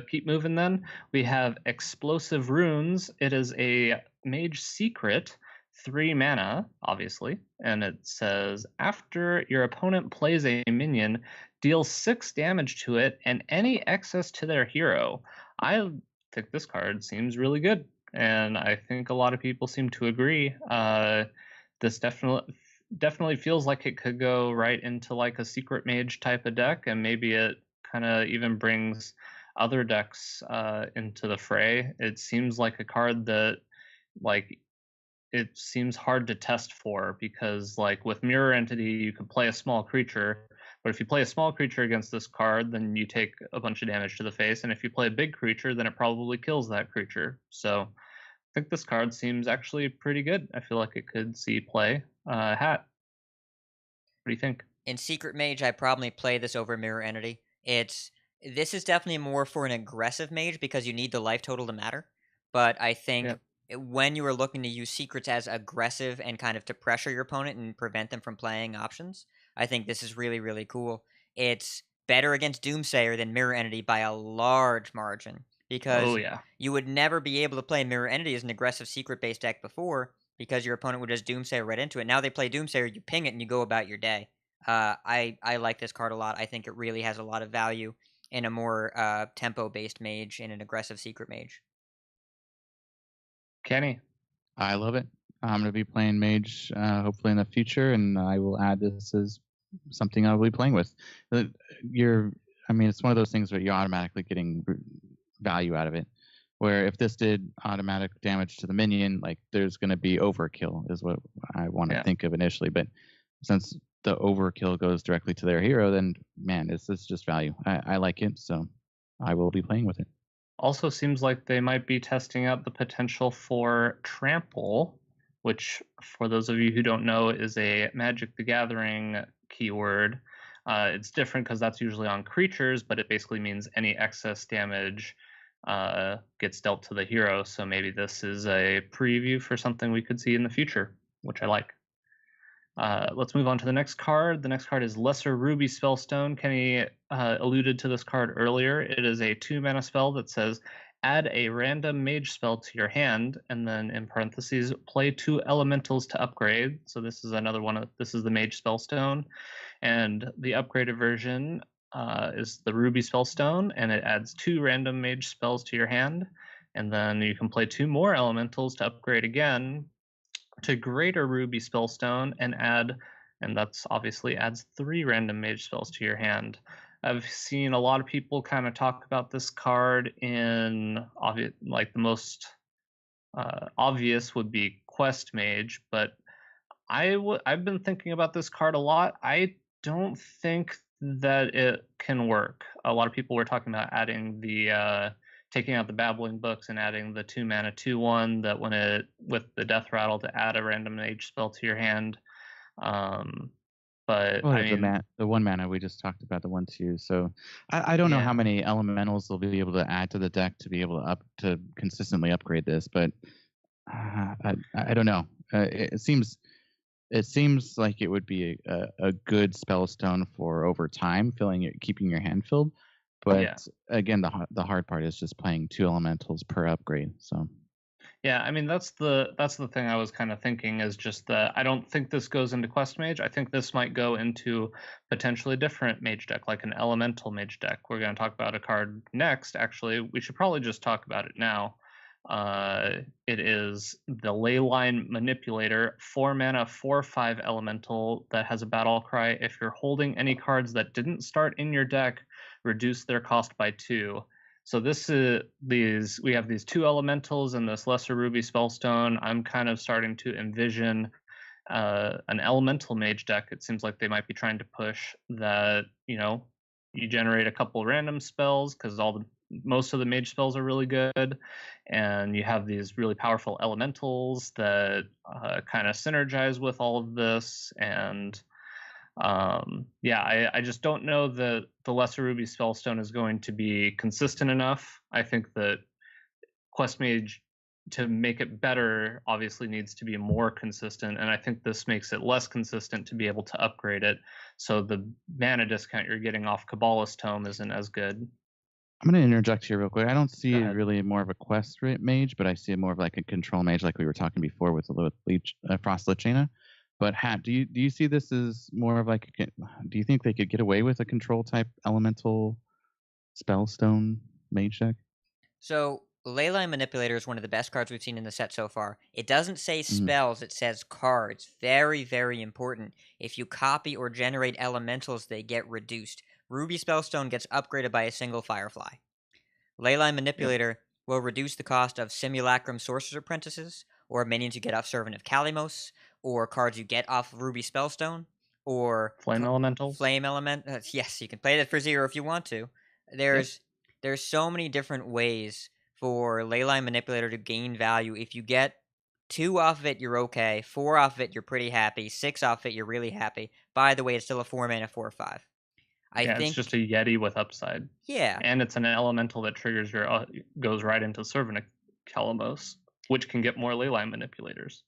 keep moving then. We have Explosive Runes. It is a mage secret, 3 mana, obviously, and it says after your opponent plays a minion, deal 6 damage to it and any excess to their hero. I think this card seems really good, and I think a lot of people seem to agree. This definitely feels like it could go right into like a secret mage type of deck, and maybe it kind of even brings other decks into the fray. It seems like a card that like it seems hard to test for, because like with Mirror Entity you could play a small creature, but if you play a small creature against this card, then you take a bunch of damage to the face, and if you play a big creature, then it probably kills that creature. So I think this card seems actually pretty good. I feel like it could see play. Hat, what do you think? In Secret Mage, I probably play this over Mirror Entity. This is definitely more for an aggressive mage because you need the life total to matter. But I think when you are looking to use secrets as aggressive and kind of to pressure your opponent and prevent them from playing options, I think this is really, really cool. It's better against Doomsayer than Mirror Entity by a large margin, because you would never be able to play Mirror Entity as an aggressive secret-based deck before, because your opponent would just Doomsayer right into it. Now they play Doomsayer, you ping it, and you go about your day. I like this card a lot. I think it really has a lot of value in a more tempo-based mage, in an aggressive secret mage. Kenny? I love it. I'm going to be playing mage hopefully in the future, and I will add this as something I'll be playing with. It's one of those things where you're automatically getting value out of it, where if this did automatic damage to the minion, like there's going to be overkill is what I want to think of initially. But since the overkill goes directly to their hero, then man, it's just value. I like it, so I will be playing with it. Also seems like they might be testing out the potential for Trample, which, for those of you who don't know, is a Magic the Gathering keyword. It's different because that's usually on creatures, but it basically means any excess damage gets dealt to the hero. So maybe this is a preview for something we could see in the future, which I like. Let's move on to the next card. The next card is Lesser Ruby Spellstone. Kenny alluded to this card earlier. It is a 2-mana spell that says add a random mage spell to your hand, and then in parentheses, play 2 elementals to upgrade. So this is another one. This is the Mage Spellstone, and the upgraded version is the Ruby Spellstone, and it adds 2 random mage spells to your hand, and then you can play 2 more elementals to upgrade again to Greater Ruby Spellstone and that's obviously adds 3 random mage spells to your hand. I've seen a lot of people kind of talk about this card in the most obvious would be Quest Mage, but I've been thinking about this card a lot. I don't think that it can work. A lot of people were talking about adding the taking out the Babbling Books and adding the 2-mana 2/1 that when it with the Death Rattle to add a random mage spell to your hand. But the 1 mana we just talked about, the 1/2. So I don't know how many elementals they'll be able to add to the deck to be able to consistently upgrade this, but I don't know. It seems like it would be a good spellstone for over time, keeping your hand filled. But Yeah. again, the hard part is just playing 2 elementals per upgrade. So Yeah, I mean that's the thing I was kind of thinking is just that I don't think this goes into Quest Mage. I think this might go into potentially a different mage deck, like an elemental mage deck. We're going to talk about a card next. Actually, we should probably just talk about it now. It is the Leyline Manipulator, 4 mana, 4/5 elemental that has a battle cry. If you're holding any cards that didn't start in your deck, reduce their cost by 2. So we have these 2 elementals and this lesser ruby spellstone. I'm kind of starting to envision an elemental mage deck. It seems like they might be trying to push that, you generate a couple random spells because most of the mage spells are really good, and you have these really powerful elementals that kind of synergize with all of this. And I just don't know that the Lesser Ruby Spellstone is going to be consistent enough. I think that Quest Mage, to make it better, obviously needs to be more consistent, and I think this makes it less consistent to be able to upgrade it. So the mana discount you're getting off Kabbalist Tome isn't as good. I'm going to interject here real quick. I don't see Go it ahead. really more of a quest mage, but I see it more of like a control mage, like we were talking before with Frost Lichena. But Hat, do you see this as more of like? Do you think they could get away with a control type elemental spellstone mage deck? So Leyline Manipulator is one of the best cards we've seen in the set so far. It doesn't say spells, it says cards. Very, very important. If you copy or generate elementals, they get reduced. Ruby Spellstone gets upgraded by a single Firefly. Leyline Manipulator will reduce the cost of Simulacrum Sorcerer's Apprentices, or minions you get off Servant of Kalimos, or cards you get off Ruby Spellstone, or Flame Elementals. Flame Element. Yes, you can play that for 0 if you want to. There's so many different ways for Leyline Manipulator to gain value. If you get 2 off of it, you're okay. 4 off of it, you're pretty happy. 6 off of it, you're really happy. By the way, it's still a 4 mana 4/5. I think it's just a Yeti with upside. Yeah. And it's an elemental that triggers goes right into Servant of Kalimos, which can get more Leyline Manipulators.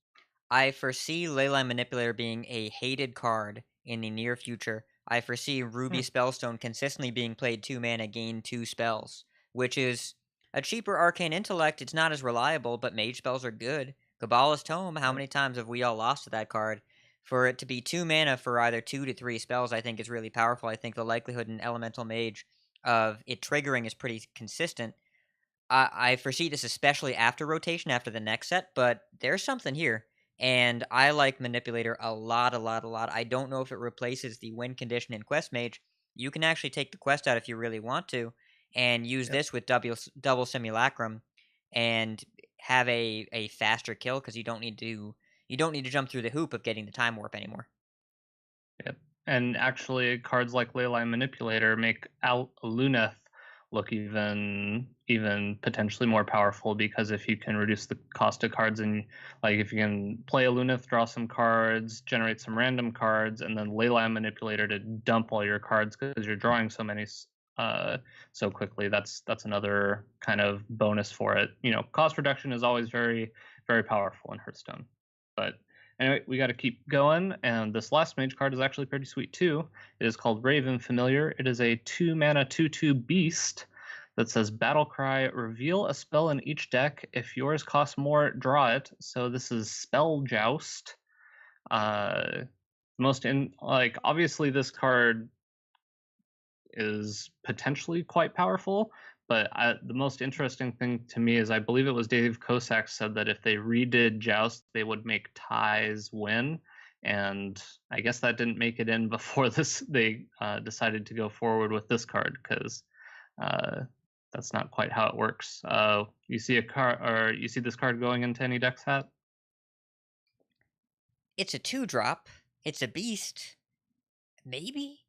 I foresee Leyline Manipulator being a hated card in the near future. I foresee Ruby Spellstone consistently being played 2 mana, gain 2 spells, which is a cheaper Arcane Intellect. It's not as reliable, but mage spells are good. Kabbalist Tome, how many times have we all lost to that card? For it to be 2 mana for either 2 to 3 spells, I think is really powerful. I think the likelihood in Elemental Mage of it triggering is pretty consistent. I foresee this especially after rotation, after the next set, but there's something here. And I like Manipulator a lot, a lot, a lot. I don't know if it replaces the win condition in Quest Mage. You can actually take the quest out if you really want to, and use this with double Simulacrum, and have a faster kill because you don't need to jump through the hoop of getting the Time Warp anymore. Yep. And actually, cards like Leyline Manipulator make Luneth look even potentially more powerful, because if you can reduce the cost of cards, and like if you can play a Luneth, draw some cards, generate some random cards, and then Leyline Manipulator to dump all your cards because you're drawing so many so quickly, that's another kind of bonus for it. Cost reduction is always very, very powerful in Hearthstone. But anyway, we got to keep going, and this last mage card is actually pretty sweet too. It is called Raven Familiar. It is a 2 mana 2/2 beast that says Battle Cry, reveal a spell in each deck. If yours costs more, draw it. So this is Spell Joust. Obviously this card is potentially quite powerful, but the most interesting thing to me is I believe it was Dave Kosak said that if they redid Joust, they would make ties win. And I guess that didn't make it in before they decided to go forward with this card, because that's not quite how it works. You see this card going into any decks, Hat? It's a 2-drop. It's a beast. Maybe.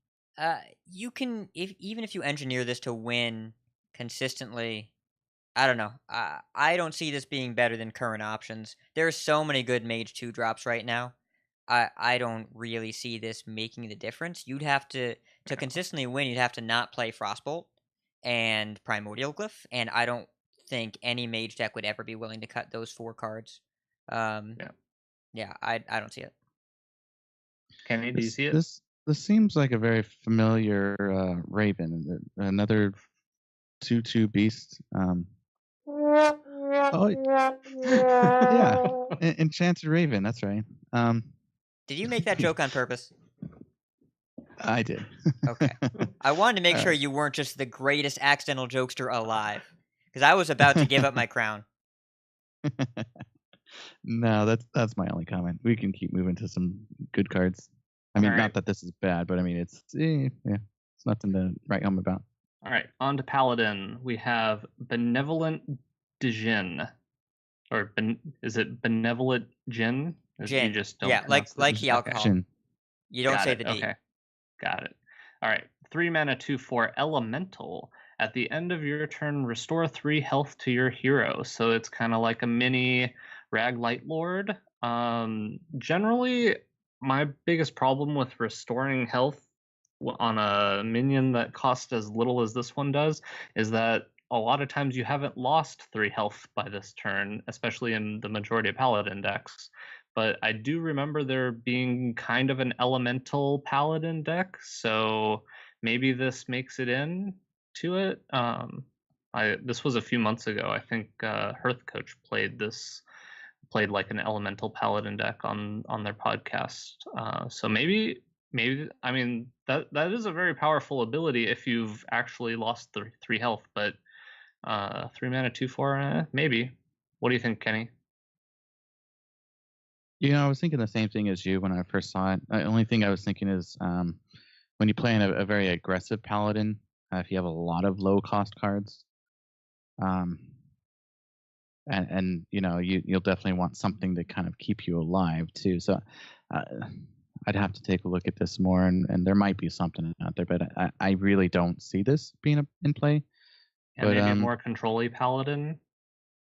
You can even if you engineer this to win consistently. I don't know. I don't see this being better than current options. There are so many good mage 2-drops right now. I don't really see this making the difference. You'd have to consistently win. You'd have to not play Frostbolt and Primordial Glyph, and I don't think any mage deck would ever be willing to cut those 4 cards. Yeah, I don't see it. Kenny, do you see it? This seems like a very familiar Raven. Another 2/2 beast. Oh, yeah, Enchanted Raven. That's right. Did you make that joke on purpose? I did. Okay. I wanted to make sure Alright. you weren't just the greatest accidental jokester alive, because I was about to give up my crown. No, that's my only comment. We can keep moving to some good cards. I mean, All right. not that this is bad, but I mean, it's it's nothing to write home about. All right, on to Paladin. We have Benevolent Djinn. Or is it Benevolent Djinn? You Gin. just don't Yeah, pronounce like it. the alcohol. Jin. You don't Got say it. the D. Okay. Got it. All right. 3 mana, 2/4 Elemental. At the end of your turn, restore 3 health to your hero. So it's kind of like a mini Rag Light Lord. Generally, my biggest problem with restoring health on a minion that costs as little as this one does is that a lot of times you haven't lost 3 health by this turn, especially in the majority of Paladin decks. But I do remember there being kind of an elemental Paladin deck, so maybe this makes it in to it. This was a few months ago. I think Hearth Coach played like an elemental Paladin deck on their podcast. So maybe I mean that is a very powerful ability if you've actually lost 3 health, but 3 mana 2/4 maybe. What do you think, Kenny? I was thinking the same thing as you when I first saw it. The only thing I was thinking is when you play in a very aggressive paladin, if you have a lot of low cost cards, and you'll definitely want something to kind of keep you alive too. So I'd have to take a look at this more, and there might be something out there, but I really don't see this being in play. And maybe a more control-y paladin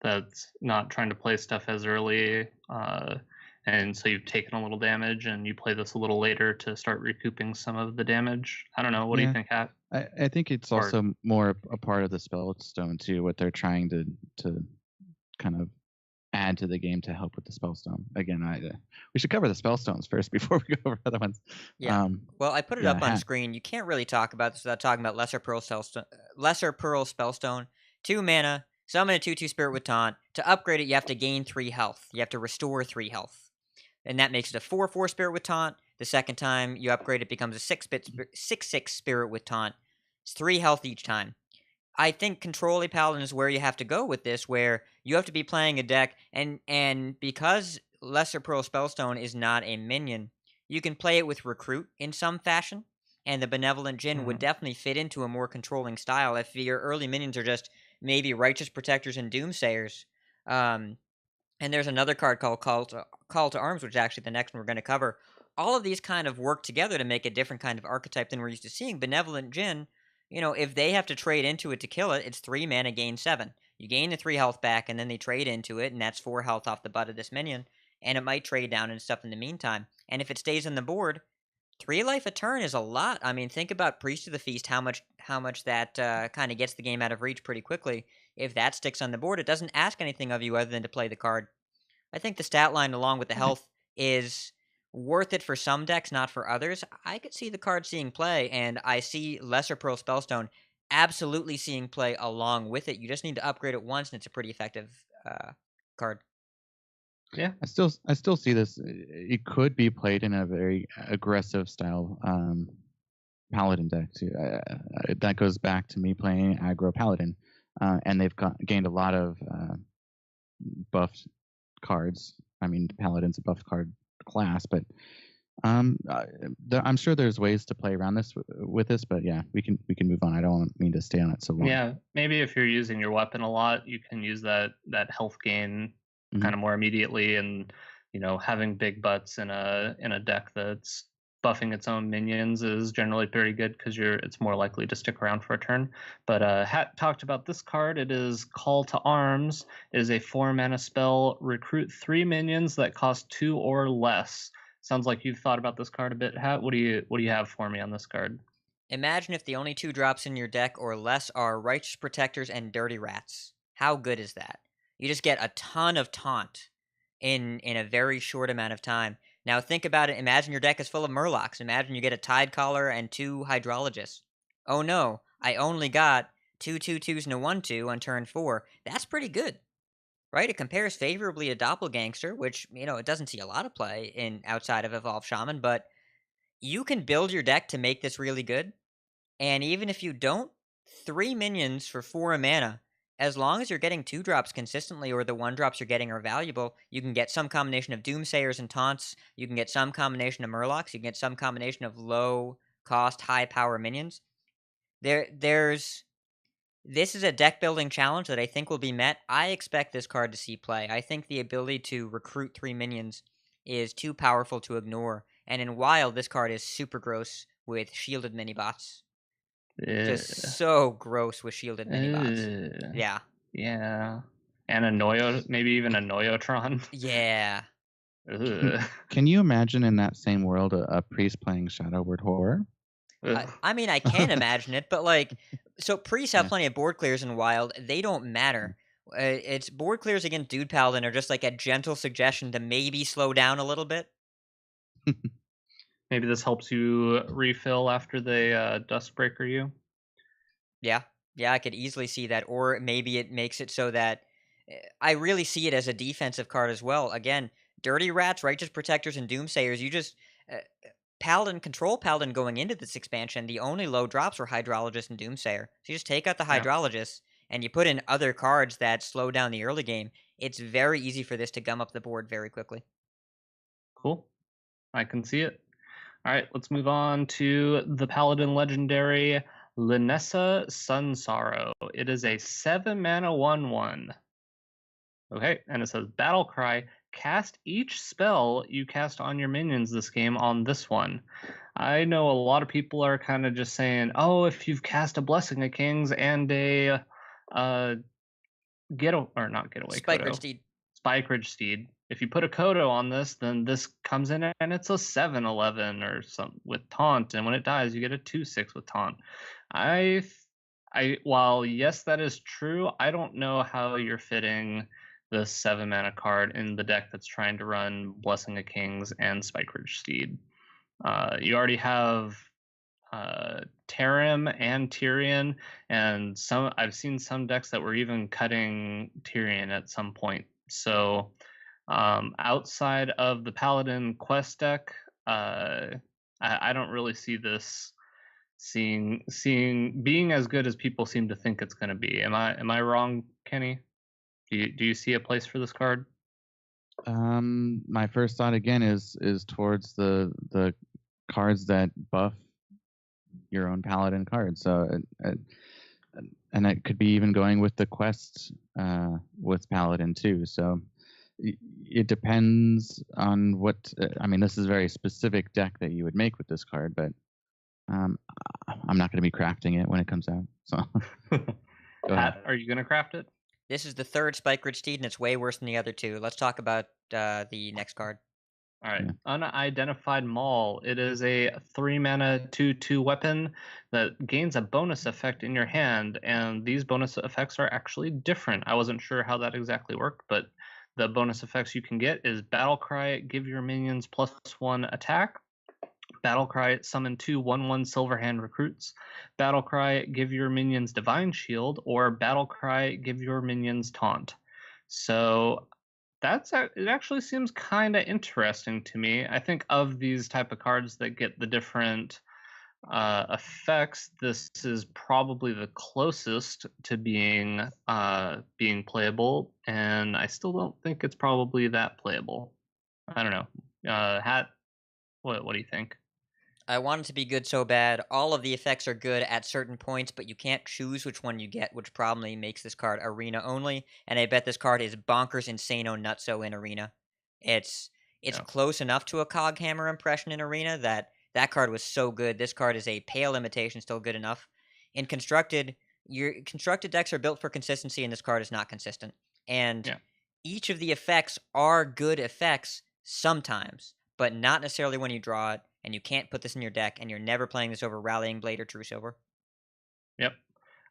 that's not trying to play stuff as early, and so you've taken a little damage, and you play this a little later to start recouping some of the damage. I don't know. What do you think, Hat? I think it's also more a part of the Spellstone too. What they're trying to kind of add to the game to help with the Spellstone. Again, we should cover the Spellstones first before we go over other ones. Yeah. Well, I put it up on screen. You can't really talk about this without talking about Lesser Pearl Spellstone. 2 mana, summon a 2/2 Spirit with Taunt. To upgrade it, you have to gain 3 health. You have to restore 3 health. And that makes it a 4/4 Spirit with Taunt. The second time you upgrade it becomes a 6/6 Spirit with Taunt. It's 3 health each time. I think Control-y Paladin is where you have to go with this, where you have to be playing a deck, and because Lesser Pearl Spellstone is not a minion, you can play it with Recruit in some fashion, and the Benevolent Djinn would definitely fit into a more controlling style if your early minions are just maybe Righteous Protectors and Doomsayers. And there's another card called Call to Arms, which is actually the next one we're going to cover. All of these kind of work together to make a different kind of archetype than we're used to seeing. Benevolent Djinn, if they have to trade into it to kill it, it's 3 mana, gain 7. You gain the 3 health back, and then they trade into it, and that's 4 health off the butt of this minion. And it might trade down and stuff in the meantime. And if it stays on the board, 3 life a turn is a lot. I mean, think about Priest of the Feast, how much that kind of gets the game out of reach pretty quickly. If that sticks on the board, it doesn't ask anything of you other than to play the card. I think the stat line along with the health is worth it for some decks, not for others. I could see the card seeing play, and I see Lesser Pearl Spellstone absolutely seeing play along with it. You just need to upgrade it once, and it's a pretty effective card. Yeah, I still see this. It could be played in a very aggressive style paladin deck too. That goes back to me playing aggro paladin, and they've gained a lot of buffed cards. I mean, paladin's a buffed card class, but I'm sure there's ways to play around this with this. But yeah, we can move on. I don't mean to stay on it so long. Yeah, maybe if you're using your weapon a lot, you can use that health gain kind of more immediately, and having big butts in a deck that's buffing its own minions is generally pretty good because it's more likely to stick around for a turn. But Hat talked about this card. It is Call to Arms. It is a 4 mana spell. Recruit 3 minions that cost 2 or less. Sounds like you've thought about this card a bit, Hat. What do you have for me on this card? Imagine if the only 2 drops in your deck or less are Righteous Protectors and Dirty Rats. How good is that? You just get a ton of taunt in a very short amount of time. Now think about it. Imagine your deck is full of Murlocs. Imagine you get a Tide Caller and 2 Hydrologists. Oh no, I only got 2 2/2s and a 1/2 on turn 4. That's pretty good, right? It compares favorably to Doppelgangster, which, it doesn't see a lot of play in outside of Evolved Shaman, but you can build your deck to make this really good. And even if you don't, 3 minions for 4 mana, as long as you're getting 2 drops consistently or the 1 drops you're getting are valuable, you can get some combination of Doomsayers and Taunts, you can get some combination of Murlocs, you can get some combination of low cost, high power minions. This is a deck building challenge that I think will be met. I expect this card to see play. I think the ability to recruit 3 minions is too powerful to ignore. And in Wild, this card is super gross with shielded mini bots. Just so gross with shielded mini bots. Yeah. Yeah. And maybe even a Noyotron. Yeah. Can you imagine in that same world a priest playing Shadowword Horror? I mean, I can imagine it, but so priests have plenty of board clears in Wild. They don't matter. It's board clears against Dude Paladin are just like a gentle suggestion to maybe slow down a little bit. Maybe this helps you refill after they Dustbreaker you. Yeah, I could easily see that. Or maybe it makes it so that I really see it as a defensive card as well. Again, Dirty Rats, Righteous Protectors, and Doomsayers. You just Control Paladin going into this expansion, the only low drops were Hydrologist and Doomsayer. So you just take out the Hydrologist and you put in other cards that slow down the early game. It's very easy for this to gum up the board very quickly. Cool. I can see it. All right, let's move on to the Paladin Legendary Linessa Sunsorrow. It is a 7-mana 1/1. Okay, and it says Battle Cry. Cast each spell you cast on your minions this game on this one. I know a lot of people are kind of just saying, oh, if you've cast a Blessing of Kings and a Spike-Ridge Steed. Spike-Ridge Steed. If you put a Kodo on this, then this comes in and it's a 7/11 or something with Taunt, and when it dies, you get a 2/6 with Taunt. While yes, that is true, I don't know how you're fitting the 7-mana card in the deck that's trying to run Blessing of Kings and Spike-Ridge Steed. You already have Tarim and Tyrion, and I've seen some decks that were even cutting Tyrion at some point. So outside of the Paladin quest deck, I don't really see this being as good as people seem to think it's going to be. Am I wrong, Kenny? Do you see a place for this card? My first thought again is towards the cards that buff your own Paladin card. So and it could be even going with the quest with Paladin too. So it depends on what. I mean, this is a very specific deck that you would make with this card, but I'm not going to be crafting it when it comes out. So, Pat, are you going to craft it? This is the third Spike-Ridge Steed, and it's way worse than the other two. Let's talk about the next card. All right. Yeah. Unidentified Maul. It is a 3-mana 2/2 weapon that gains a bonus effect in your hand, and these bonus effects are actually different. I wasn't sure how that exactly worked, but the bonus effects you can get is Battle Cry, give your minions +1 attack. Battle Cry, summon 2 1/1 Silverhand recruits. Battle Cry, give your minions Divine Shield, or Battle Cry, give your minions Taunt. So it actually seems kind of interesting to me. I think of these type of cards that get the different effects, this is probably the closest to being playable, and I still don't think it's probably that playable. I don't know. Hat, what do you think? I want it to be good so bad. All of the effects are good at certain points, but you can't choose which one you get, which probably makes this card arena only. And I bet this card is bonkers, insano, nutso in arena. It's close enough to a Coghammer impression in arena that card was so good. This card is a pale imitation, still good enough. In constructed, your constructed decks are built for consistency, and this card is not consistent. And each of the effects are good effects sometimes, but not necessarily when you draw it. And you can't put this in your deck, and you're never playing this over Rallying Blade or True Silver. Yep.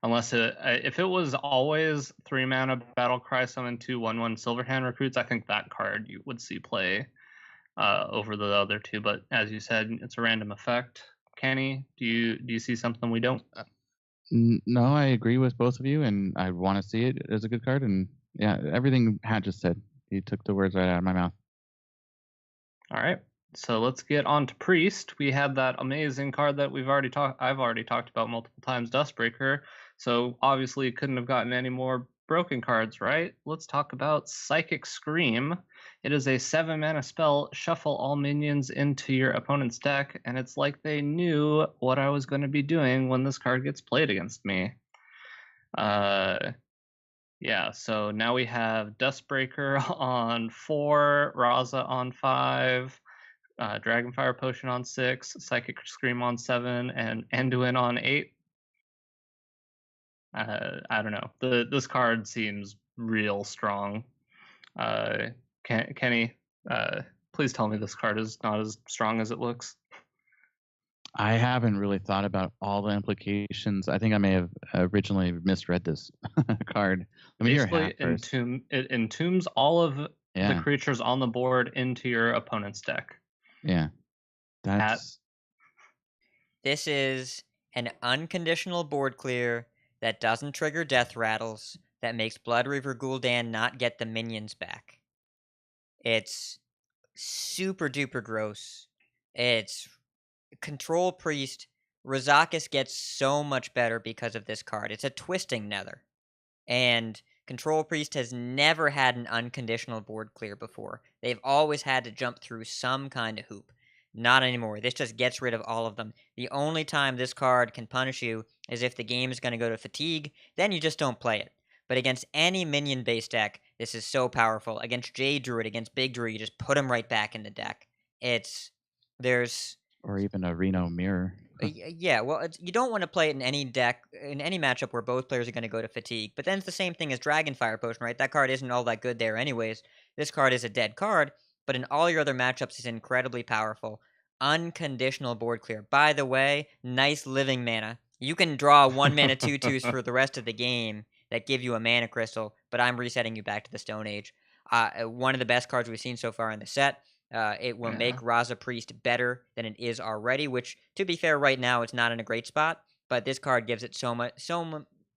Unless if it was always 3-mana Battle Cry, summon 2 1/1 Silverhand recruits, I think that card you would see play over the other two. But as you said, it's a random effect. Kenny, do you see something we don't? No, I agree with both of you, and I want to see it as a good card. And yeah, everything Hat just said, he took the words right out of my mouth. All right, so let's get on to Priest. We had that amazing card that I've already talked about multiple times, Dustbreaker. So obviously couldn't have gotten any more broken cards, right? Let's talk about Psychic Scream. It is a 7-mana spell. Shuffle all minions into your opponent's deck, and it's like they knew what I was going to be doing when this card gets played against me. Yeah, so now we have Dustbreaker on 4, Raza on 5, Dragonfire Potion on 6, Psychic Scream on 7, and Anduin on 8. I don't know. This card seems real strong. Kenny, please tell me this card is not as strong as it looks. I haven't really thought about all the implications. I think I may have originally misread this card. Let me hear Hat first. It entombs all of the creatures on the board into your opponent's deck. Yeah. This is an unconditional board clear that doesn't trigger death rattles, that makes Blood River Gul'dan not get the minions back. It's super duper gross. It's Control Priest. Razakis gets so much better because of this card. It's a twisting nether. And Control Priest has never had an unconditional board clear before. They've always had to jump through some kind of hoop. Not anymore. This just gets rid of all of them. The only time this card can punish you is if the game is going to go to fatigue. Then you just don't play it. But against any minion-based deck, this is so powerful. Against Jade Druid, against Big Druid, you just put him right back in the deck. Or even a Reno Mirror. Yeah, well, you don't want to play it in any deck, in any matchup where both players are going to go to fatigue. But then it's the same thing as Dragonfire Potion, right? That card isn't all that good there anyways. This card is a dead card, but in all your other matchups, it's incredibly powerful. Unconditional board clear. By the way, nice living mana. You can draw 1-mana 2/2s for the rest of the game that give you a mana crystal, but I'm resetting you back to the Stone Age. One of the best cards we've seen so far in the set. It will make Raza Priest better than it is already, which, to be fair, right now it's not in a great spot, but this card gives it so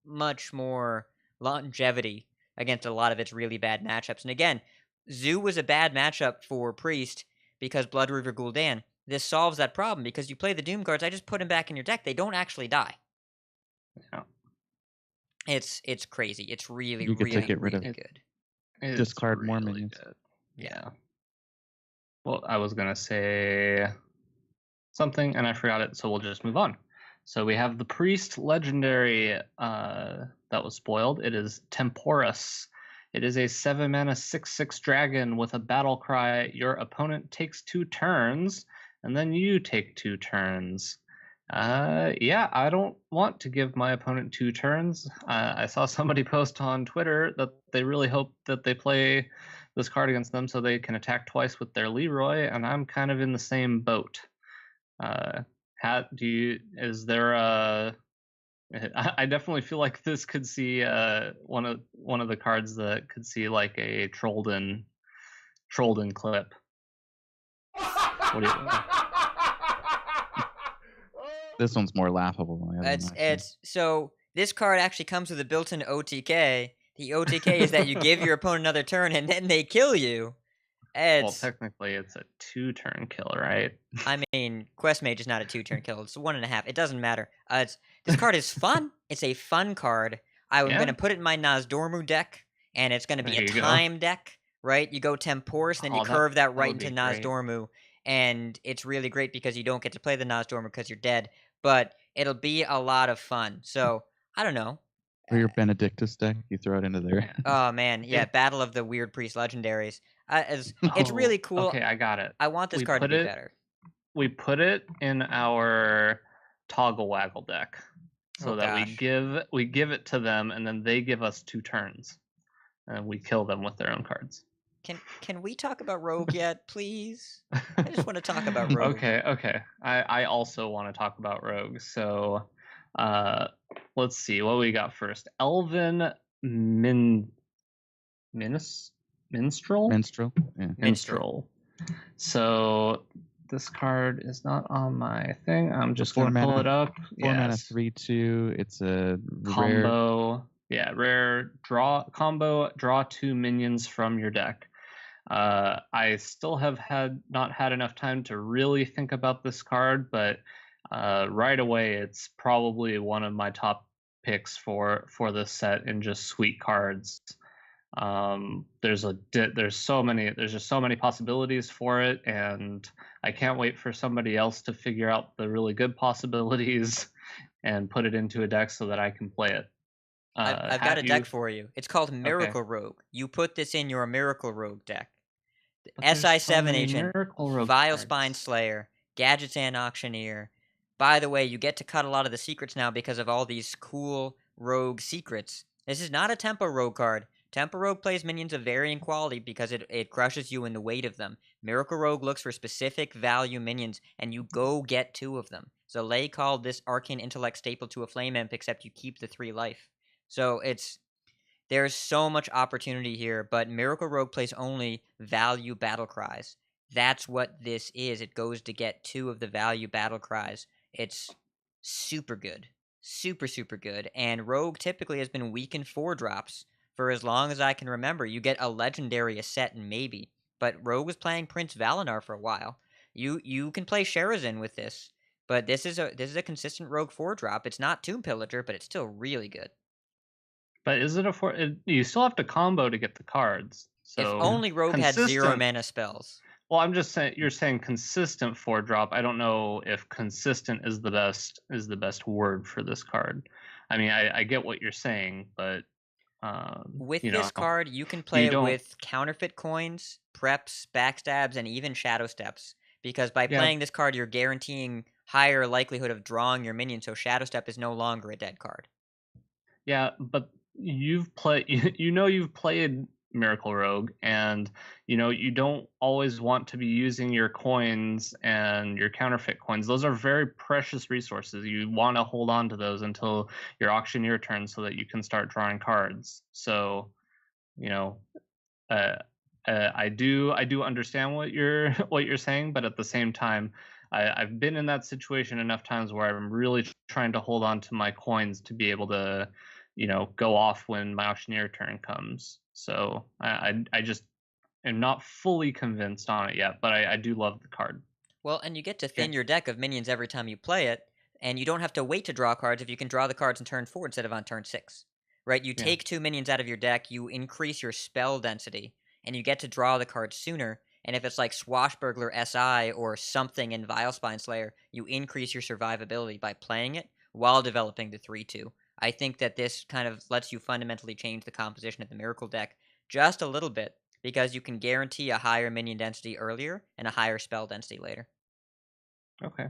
much more longevity against a lot of its really bad matchups. And again, Zoo was a bad matchup for Priest because Blood River Gul'dan. This solves that problem because you play the Doom cards, I just put them back in your deck. They don't actually die. Yeah. It's crazy. It's really, you get really, to get rid really of good. Discard more minions. Good. Yeah. Well, I was going to say something and I forgot it, so we'll just move on. So we have the Priest Legendary that was spoiled. It is Temporus. It is a 7-mana 6/6 dragon with a battle cry. Your opponent takes 2 turns, and then you take 2 turns. Yeah, I don't want to give my opponent 2 turns. I saw somebody post on Twitter that they really hope that they play this card against them so they can attack twice with their Leroy, and I'm kind of in the same boat. Hat, is there a... I definitely feel like this could see one of the cards that could see like a Trollden clip. What do you... This one's more laughable than the other one. So this card actually comes with a built-in OTK. The OTK is that you give your opponent another turn and then they kill you. Well, technically it's a 2-turn kill, right? I mean, Quest Mage is not a 2-turn kill. It's 1.5. It doesn't matter. This card is fun. It's a fun card. I'm going to put it in my Nazdormu deck, and it's going to be a time deck, right? You go Temporis, then you curve that right into Nazdormu, and it's really great because you don't get to play the Nazdormu because you're dead, but it'll be a lot of fun. So, I don't know. Or your Benedictus deck, you throw it into there. Oh, man. Yeah, Battle of the Weird Priest Legendaries. It's really cool. Okay, I got it. I want this card to be better. We put it in our Toggle Waggle deck. So we give it to them, and then they give us 2 turns. And we kill them with their own cards. Can we talk about Rogue yet, please? I just want to talk about Rogue. Okay. I also want to talk about Rogue. So let's see what we got first. Elven Minstrel? Minstrel. Yeah. Minstrel. So this card is not on my thing. I'm just Four going to pull mana- it up. 4 mana, Yes. 3/2. It's a rare. Combo. Yeah, rare combo. Draw 2 minions from your deck. I still have not had enough time to really think about this card, but right away it's probably one of my top picks for this set in just sweet cards. There's just so many possibilities for it, and I can't wait for somebody else to figure out the really good possibilities and put it into a deck so that I can play it. I've got a deck for you. It's called Miracle Rogue. You put this in your Miracle Rogue deck. SI7 Agent, Vile Spine Slayer, Gadgetzan Auctioneer. By the way, you get to cut a lot of the secrets now because of all these cool rogue secrets. This is not a Tempo Rogue card. Tempo Rogue plays minions of varying quality because it crushes you in the weight of them. Miracle Rogue looks for specific value minions, and you go get 2 of them. So Lay called this Arcane Intellect staple to a Flame Imp, except you keep the 3 life. So there's so much opportunity here, but Miracle Rogue plays only value battle cries. That's what this is. It goes to get 2 of the value battle cries. It's super good. Super, super good. And Rogue typically has been weak in 4-drops for as long as I can remember. You get a legendary, a set, and maybe. But Rogue was playing Prince Valinar for a while. You can play Sherazin with this. But this is a consistent Rogue 4-drop. It's not Tomb Pillager, but it's still really good. But is it you still have to combo to get the cards. So if only Rogue had 0 mana spells. Well, I'm just saying you're saying consistent 4-drop. I don't know if consistent is the best word for this card. I mean, I get what you're saying, but with this card, you can play it with counterfeit coins, preps, backstabs, and even shadow steps. Because by playing this card, you're guaranteeing higher likelihood of drawing your minion, so shadow step is no longer a dead card. Yeah, but you've played Miracle Rogue, and you don't always want to be using your coins and your counterfeit coins. Those are very precious resources. You want to hold on to those until your auctioneer turn so that you can start drawing cards. So I do understand what you're saying, but at the same time, I've been in that situation enough times where I'm really trying to hold on to my coins to be able to go off when my auctioneer turn comes. So I just am not fully convinced on it yet, but I do love the card. Well, and you get to thin your deck of minions every time you play it, and you don't have to wait to draw cards if you can draw the cards on turn 4 instead of on turn 6. Right? You take 2 minions out of your deck, you increase your spell density, and you get to draw the cards sooner. And if it's like Swashbuckler SI or something in Vile Spine Slayer, you increase your survivability by playing it while developing the 3/2. I think that this kind of lets you fundamentally change the composition of the Miracle deck just a little bit, because you can guarantee a higher minion density earlier and a higher spell density later. Okay.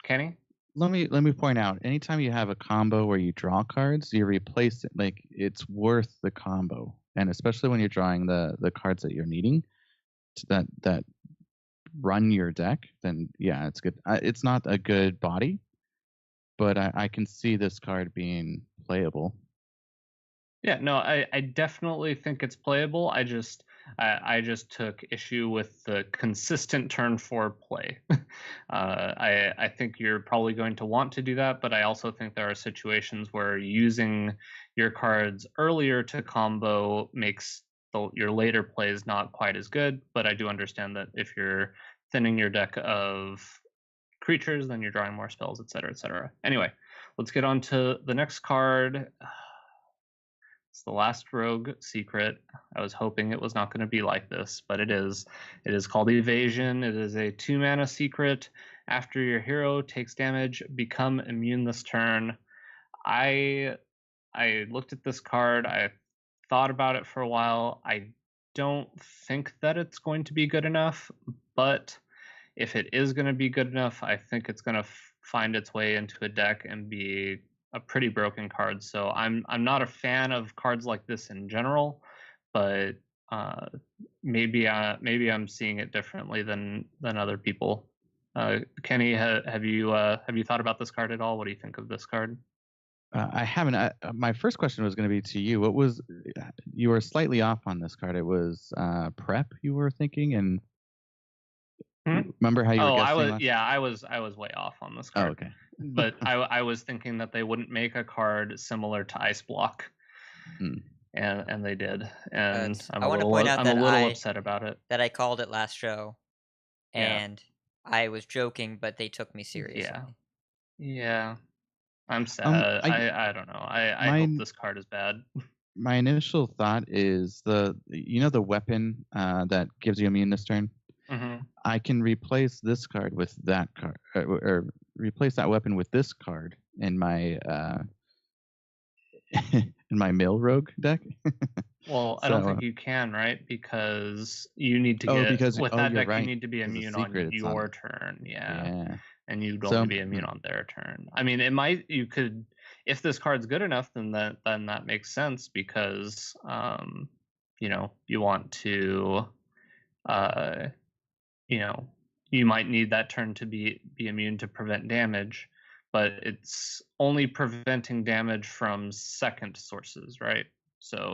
Kenny? Let me point out, anytime you have a combo where you draw cards, you replace it. Like, it's worth the combo. And especially when you're drawing the cards that you're needing to that run your deck, then yeah, it's good. It's not a good body, but I can see this card being playable. Yeah, no, I definitely think it's playable. I just took issue with the consistent turn 4 play. I think you're probably going to want to do that, but I also think there are situations where using your cards earlier to combo makes your later plays not quite as good. But I do understand that if you're thinning your deck of creatures, then you're drawing more spells, etc., etc. Anyway, let's get on to the next card. It's the last rogue secret. I was hoping it was not going to be like this, but it is. It is called Evasion. It is a 2-mana secret. After your hero takes damage, become immune this turn. I looked at this card. I thought about it for a while. I don't think that it's going to be good enough, but if it is going to be good enough, I think it's going to find its way into a deck and be a pretty broken card. So I'm not a fan of cards like this in general, but maybe I'm seeing it differently than other people. Kenny, have you thought about this card at all? What do you think of this card? I haven't. My first question was going to be to you. You were slightly off on this card. It was prep you were thinking, and Remember how you were Oh, guessing? I was way off on this Oh, card. okay. But I was thinking that they wouldn't make a card similar to Ice Block, and they did, and I want to point out I'm that a little upset about it. that I called it last show, Yeah. and I was joking, but they took me seriously. Yeah. I'm sad. I don't know. I hope this card is bad. My initial thought is the weapon that gives you immune this turn. I can replace this card with that card, or replace that weapon with this card in my in my mill rogue deck. Well, I don't think you can, right? Because you need to with that deck, you need to be immune on your turn. Yeah. And you'd only be immune on their turn. I mean, you could, if this card's good enough, then that makes sense because you want to you might need that turn to be immune to prevent damage, but it's only preventing damage from second sources, right? So